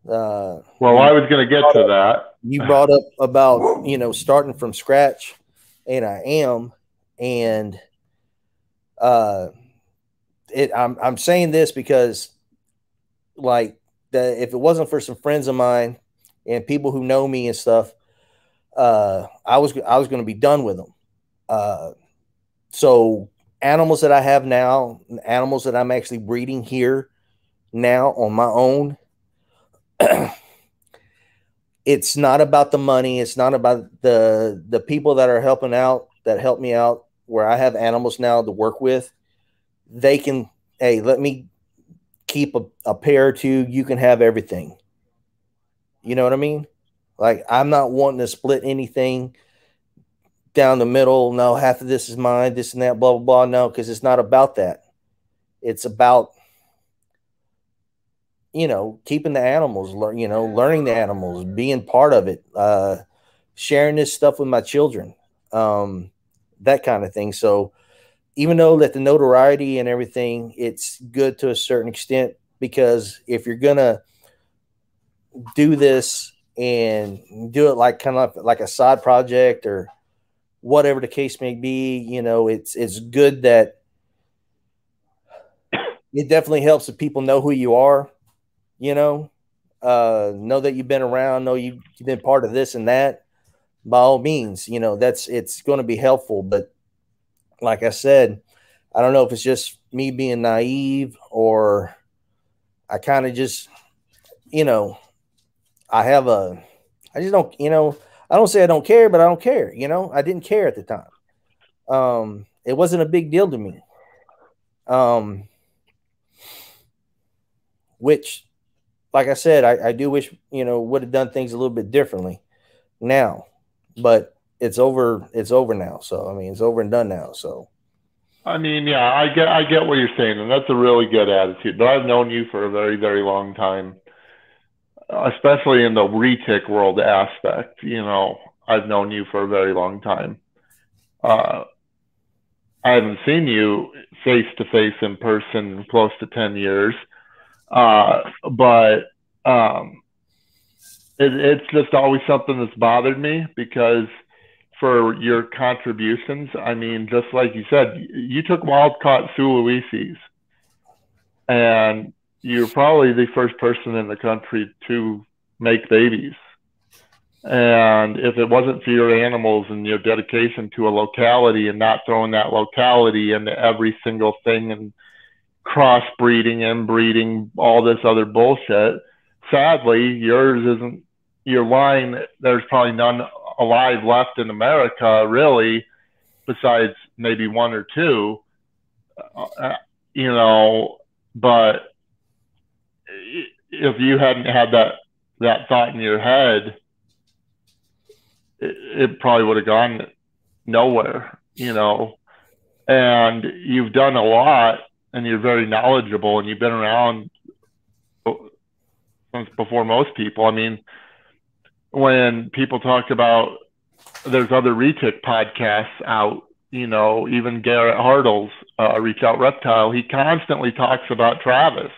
Speaker 2: Well, I was going to get to that.
Speaker 1: You brought up about, starting from scratch, and I am. And I'm saying this because, like, if it wasn't for some friends of mine and people who know me and stuff, I was going to be done with them. So animals that I have now, animals that I'm actually breeding here now on my own, it's not about the money. It's not about the people that are helping out, that help me out, where I have animals now to work with. They can, hey, let me keep a pair or two. You can have everything. You know what I mean? Like, I'm not wanting to split anything down the middle. No, half of this is mine, this and that, blah, blah, blah. No, because it's not about that. It's about, keeping the animals, learning the animals, being part of it, sharing this stuff with my children, that kind of thing. So even though that the notoriety and everything, it's good to a certain extent, because if you're going to do this and do it like kind of like a side project or whatever the case may be, it's good that it definitely helps if people know who you are, know that you've been around, know you've been part of this and that. By all means, it's going to be helpful. But like I said, I don't know if it's just me being naive, or I kind of just, I just don't, I don't say I don't care, but I don't care. I didn't care at the time. It wasn't a big deal to me. Which, like I said, I do wish, would have done things a little bit differently now, but it's over now. So, I mean, it's over and done now. So,
Speaker 2: I mean, yeah, I get what you're saying, and that's a really good attitude. But I've known you for a very, very long time, especially in the retic world aspect. I've known you for a very long time. I haven't seen you face to face in person in close to 10 years. But it's just always something that's bothered me, because for your contributions, I mean, just like you said, you took wild-caught Sulawesi's, and you're probably the first person in the country to make babies. And if it wasn't for your animals and your dedication to a locality and not throwing that locality into every single thing and crossbreeding, inbreeding, all this other bullshit, sadly, yours isn't your line. There's probably none alive left in America, really, besides maybe one or two, but if you hadn't had that thought in your head, it probably would have gone nowhere, and you've done a lot, and you're very knowledgeable, and you've been around since before most people. I mean, when people talk about there's other retic podcasts out, even Garrett Hartle's Reach Out Reptile, he constantly talks about Travis.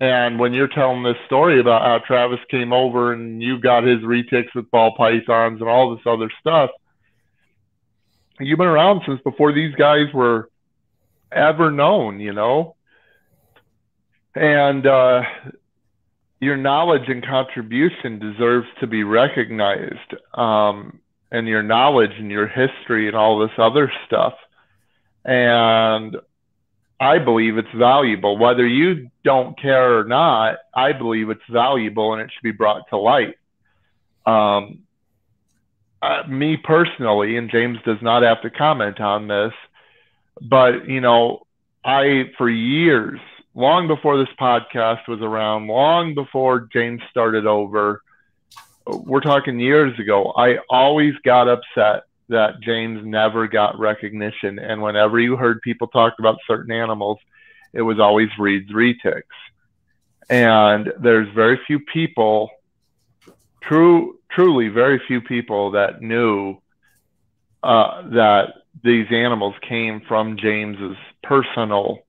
Speaker 2: And when you're telling this story about how Travis came over and you got his retics with ball pythons and all this other stuff, you've been around since before these guys were ever known, and your knowledge and contribution deserves to be recognized, and your knowledge and your history and all this other stuff. And I believe it's valuable. Whether you don't care or not, I believe it's valuable and it should be brought to light. Me personally, and James does not have to comment on this, but, for years, long before this podcast was around, long before James started over, we're talking years ago, I always got upset that James never got recognition. And whenever you heard people talk about certain animals, it was always Reed's Retics. And there's very few people, truly very few people that knew that these animals came from James's personal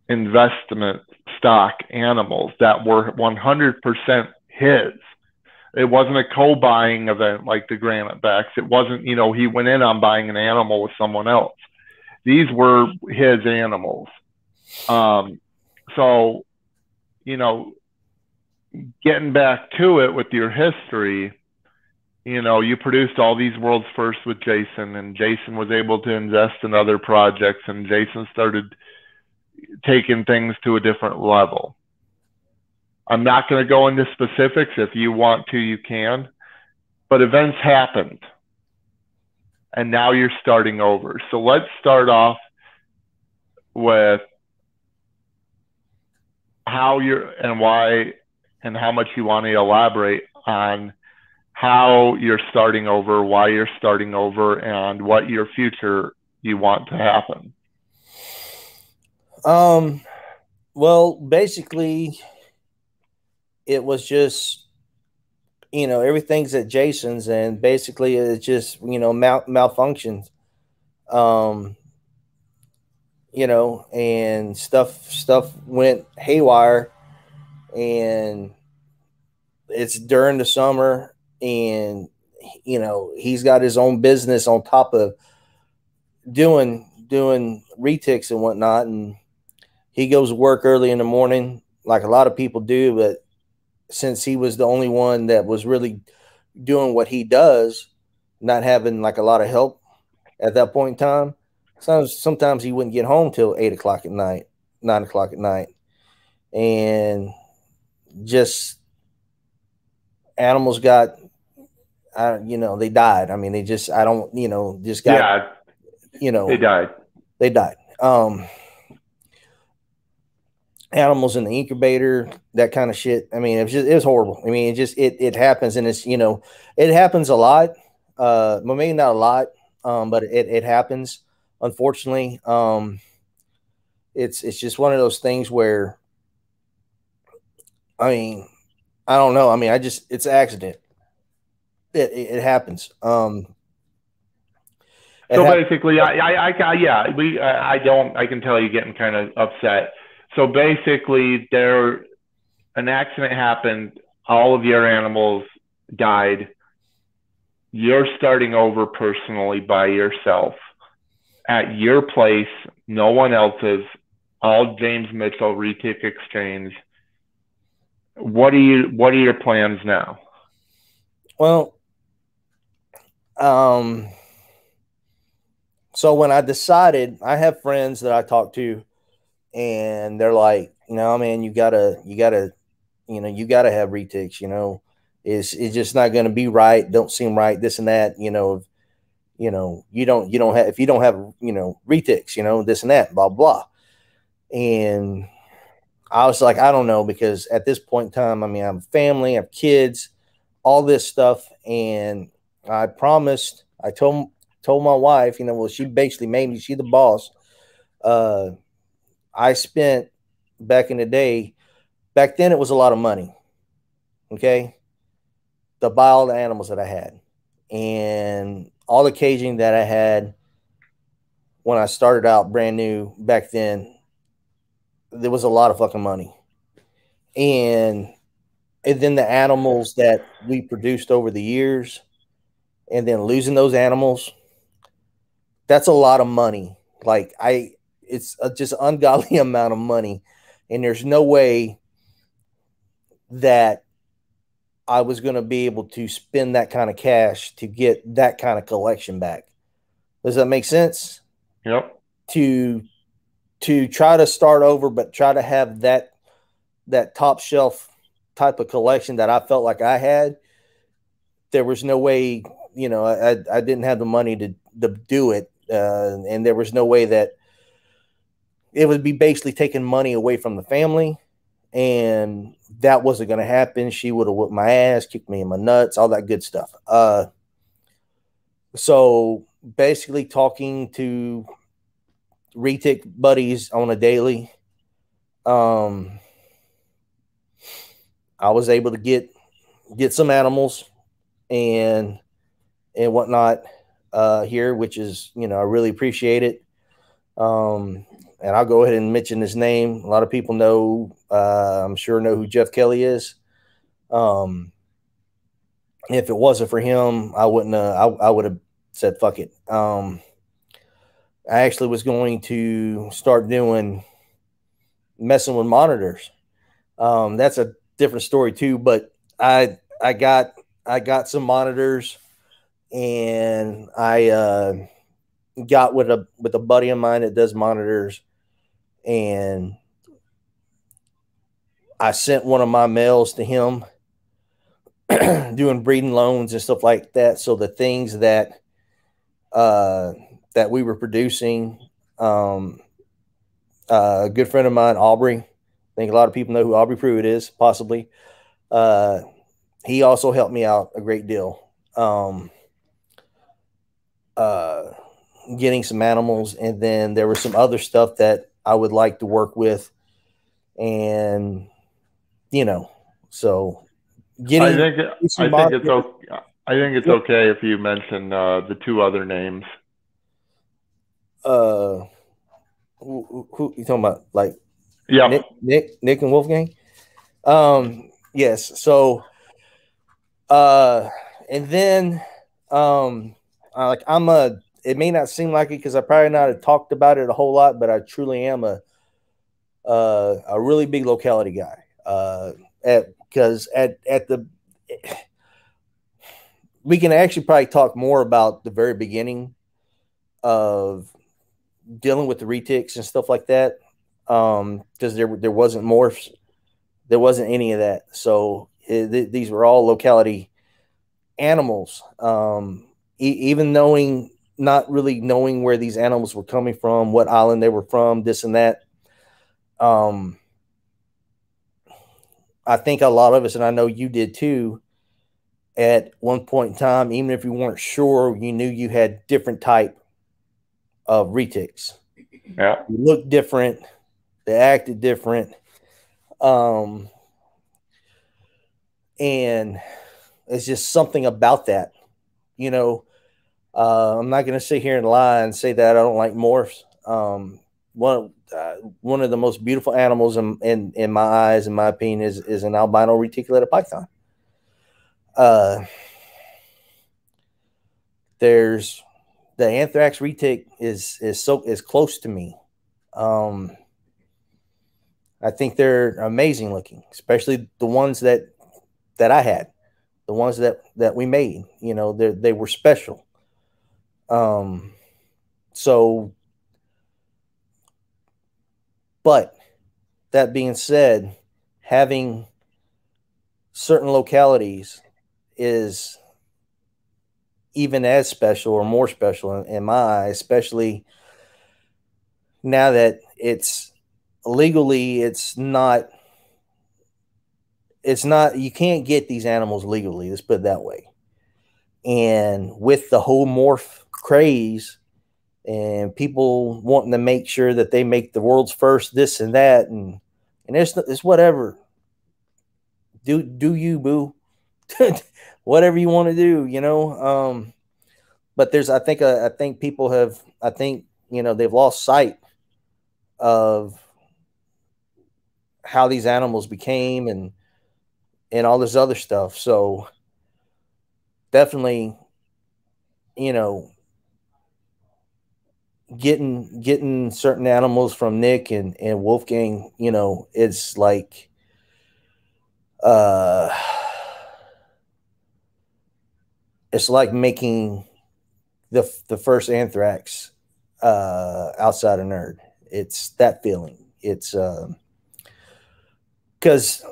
Speaker 2: investment stock animals that were 100% his. It wasn't a co-buying event like the Granite Backs. It wasn't, he went in on buying an animal with someone else. These were his animals. So, you know, getting back to it with your history, you know, you produced all these world's first with Jason, and Jason was able to invest in other projects, and Jason started taking things to a different level. I'm not going to go into specifics. If you want to, you can. But events happened, and now you're starting over. So let's start off with how you're and why and how much you want to elaborate on how you're starting over, why you're starting over, and what your future you want to happen.
Speaker 1: Well, basically, it was just, you know, everything's at Jason's, and basically it's just, you know, malfunctions. You know, and stuff went haywire, and it's during the summer, and you know, he's got his own business on top of doing retics and whatnot, and he goes to work early in the morning like a lot of people do, but since he was the only one that was really doing what he does, not having like a lot of help at that point in time, sometimes he wouldn't get home till 8 o'clock at night, 9 o'clock at night, and just animals got, you know, they died. I mean, they just, I don't, you know, just got,
Speaker 2: yeah,
Speaker 1: you know,
Speaker 2: they died.
Speaker 1: Animals in the incubator, that kind of shit. I mean, it was horrible. I mean, it happens, and it's, you know, it happens a lot. Well, maybe not a lot, but it happens, unfortunately. It's just one of those things where, I mean, I don't know. I mean, it's an accident. It happens.
Speaker 2: So basically, I can tell you getting kind of upset. So basically, an accident happened. All of your animals died. You're starting over personally by yourself at your place. No one else's. All James Mitchell Retic Exchange. What are your plans now?
Speaker 1: Well, so when I decided, I have friends that I talk to, and they're like, no, man, you gotta, you know, you gotta have retics, you know, it's just not going to be right. Don't seem right. This and that, you know, you don't have, if you don't have, you know, retics, you know, this and that, blah, blah. And I was like, I don't know, because at this point in time, I mean, I'm family, I have kids, all this stuff. And I promised, I told my wife, you know, well, she basically made me, she the boss. I spent back in the day, back then it was a lot of money. Okay. To buy all the animals that I had and all the caging that I had when I started out brand new back then, there was a lot of fucking money. And then the animals that we produced over the years, and then losing those animals, that's a lot of money. Like it's just ungodly amount of money, and there's no way that I was going to be able to spend that kind of cash to get that kind of collection back. Does that make sense?
Speaker 2: Yep.
Speaker 1: To try to start over, but try to have that top shelf type of collection that I felt like I had, there was no way, you know, I didn't have the money to do it. And there was no way that it would be basically taking money away from the family. And that wasn't going to happen. She would have whipped my ass, kicked me in my nuts, all that good stuff. So basically talking to retic buddies on a daily, I was able to get some animals and whatnot here, which is, you know, I really appreciate it. And I'll go ahead and mention his name. A lot of people know, I'm sure know who Jeff Kelly is. If it wasn't for him, I wouldn't, I would have said, fuck it. I actually was going to start messing with monitors. That's a different story too, but I got some monitors, and I got with a buddy of mine that does monitors, and I sent one of my males to him doing breeding loans and stuff like that. So the things that that we were producing, a good friend of mine, Aubrey, I think a lot of people know who Aubrey Pruitt is, possibly. He also helped me out a great deal. Getting some animals, and then there was some other stuff that I would like to work with, and so getting.
Speaker 2: I think it's okay if you mention the two other names.
Speaker 1: Who you talking about? Like,
Speaker 2: yeah,
Speaker 1: Nick and Wolfgang. Yes. So, and then, like it may not seem like it because I probably not have talked about it a whole lot, but I truly am a really big locality guy. Because at the, we can actually probably talk more about the very beginning of dealing with the retics and stuff like that. Because there wasn't morphs, there wasn't any of that. So these were all locality animals. Even not really knowing where these animals were coming from, what island they were from, this and that. I think a lot of us, and I know you did too, at one point in time, even if you weren't sure, you knew you had different type of retics.
Speaker 2: Yeah.
Speaker 1: They looked different. They acted different. And it's just something about that, I'm not going to sit here and lie and say that I don't like morphs. One of the most beautiful animals in my eyes, in my opinion, is an albino reticulated python. There's the anthrax retic is close to me. I think they're amazing looking, especially the ones that I had, the ones that we made. They were special. So, but that being said, having certain localities is even as special or more special in my eyes, especially now that it's legally, it's not, you can't get these animals legally. Let's put it that way. And with the whole morph craze and people wanting to make sure that they make the world's first this and that, and it's whatever. Do you, boo? Whatever you want to do, but I think people have, they've lost sight of how these animals became and all this other stuff. So definitely, getting certain animals from Nick and Wolfgang, it's like, it's like making the first anthrax outside of nerd. It's that feeling. It's because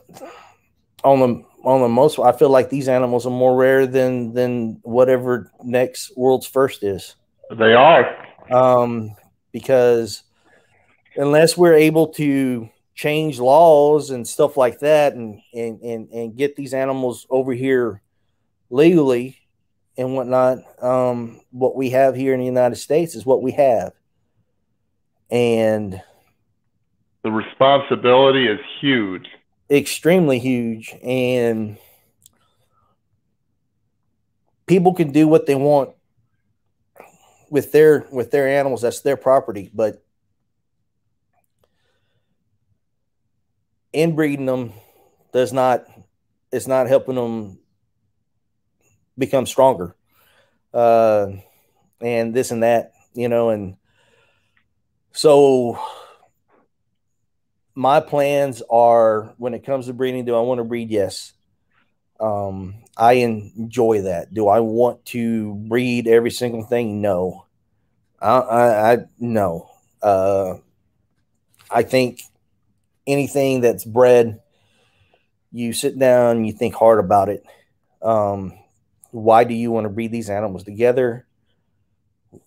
Speaker 1: on the most, I feel like these animals are more rare than whatever next world's first is.
Speaker 2: They are.
Speaker 1: Because unless we're able to change laws and stuff like that and get these animals over here legally and whatnot, what we have here in the United States is what we have. And
Speaker 2: the responsibility is huge.
Speaker 1: Extremely huge. And people can do what they want with their animals. That's their property. But inbreeding them it's not helping them become stronger. And this and that, and So my plans are, when it comes to breeding, do I want to breed? Yes. I enjoy that. Do I want to breed every single thing? No. I no. I think anything that's bred, you sit down, you think hard about it. Why do you want to breed these animals together?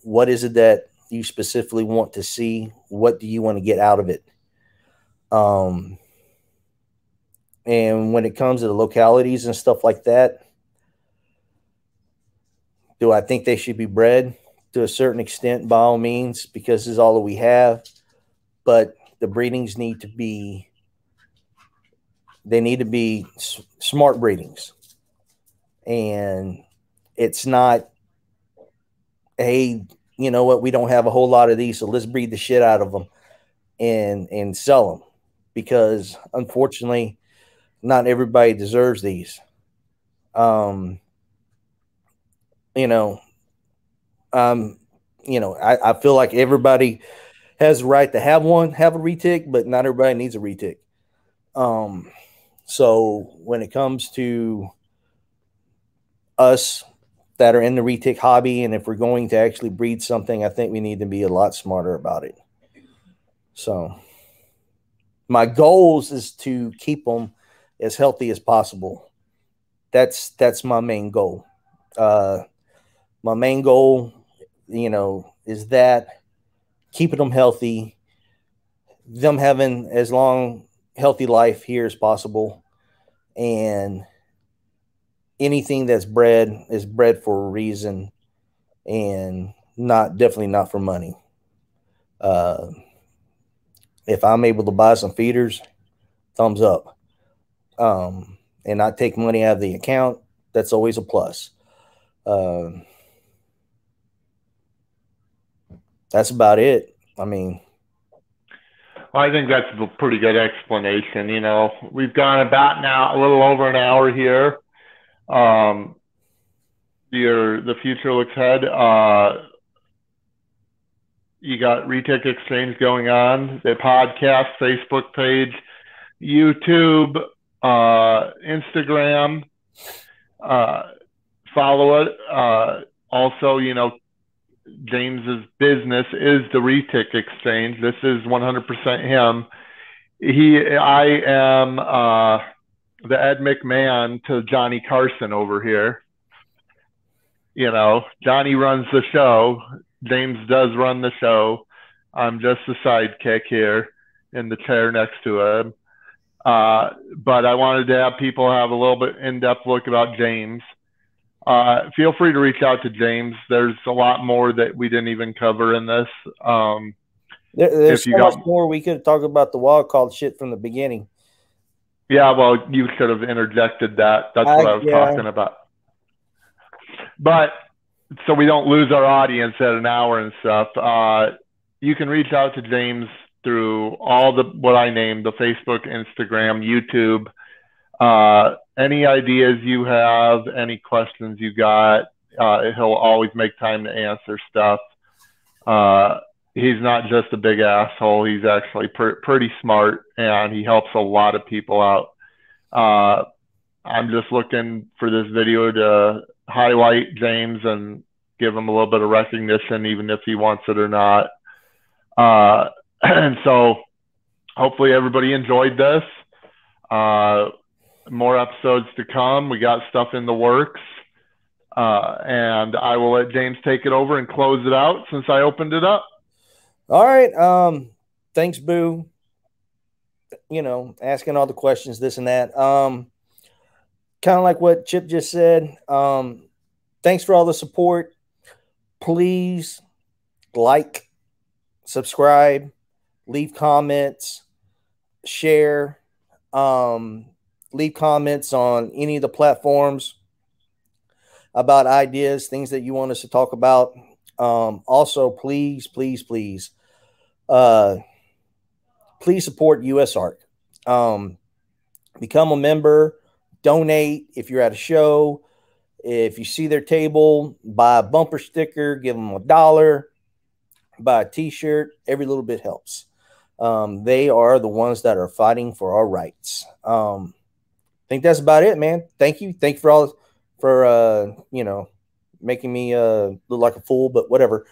Speaker 1: What is it that you specifically want to see? What do you want to get out of it? And when it comes to the localities and stuff like that, do I think they should be bred? To a certain extent, by all means, because this is all that we have. But the breedings need to be, they need to be smart breedings. And it's not, hey, you know what, we don't have a whole lot of these, so let's breed the shit out of them and sell them. Because unfortunately, not everybody deserves these. You know, I feel like everybody has the right to have a retic, but not everybody needs a retic. So when it comes to us that are in the retic hobby, and if we're going to actually breed something, I think we need to be a lot smarter about it. So my goals is to keep them as healthy as possible. That's my main goal. My main goal, is that keeping them healthy, them having as long healthy life here as possible, and anything that's bred is bred for a reason, and definitely not for money. If I'm able to buy some feeders, thumbs up. And not take money out of the account, that's always a plus. That's about it. I mean,
Speaker 2: I think that's a pretty good explanation. We've gone about now a little over an hour here. The future looks ahead. You got Retic Exchange going on, the podcast, Facebook page, YouTube, Instagram. Follow it. Also, James's business is the Retic Exchange. This is 100% him. I am the Ed McMahon to Johnny Carson over here. Johnny runs the show. James does run the show. I'm just a sidekick here in the chair next to him. But I wanted to have people have a little bit in-depth look about James. Feel free to reach out to James. There's a lot more that we didn't even cover in this.
Speaker 1: There's so much more we could talk about the wild called shit from the beginning.
Speaker 2: Yeah, well, you could have interjected that. That's what I was talking about. But so we don't lose our audience at an hour and stuff. You can reach out to James through all what I named, the Facebook, Instagram, YouTube. Any ideas you have, any questions you got, he'll always make time to answer stuff. He's not just a big asshole. He's actually pretty smart, and he helps a lot of people out. I'm just looking for this video to highlight James and give him a little bit of recognition, even if he wants it or not. And so hopefully everybody enjoyed this. More episodes to come. We got stuff in the works. And I will let James take it over and close it out since I opened it up.
Speaker 1: All right. Thanks, Boo. Asking all the questions, this and that. Kind of like what Chip just said. Thanks for all the support. Please like, subscribe, leave comments, share, leave comments on any of the platforms about ideas, things that you want us to talk about. Also, please support USARK. Become a member, donate if you're at a show. If you see their table, buy a bumper sticker, give them $1. buy a t-shirt. Every little bit helps. They are the ones that are fighting for our rights. I think that's about it, man. Thank you. Thank you for making me look like a fool, but whatever.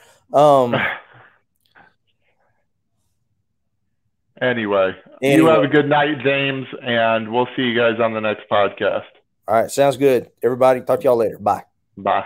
Speaker 2: Anyway, you have a good night, James, and we'll see you guys on the next podcast.
Speaker 1: All right, sounds good. Everybody, talk to y'all later. Bye.
Speaker 2: Bye.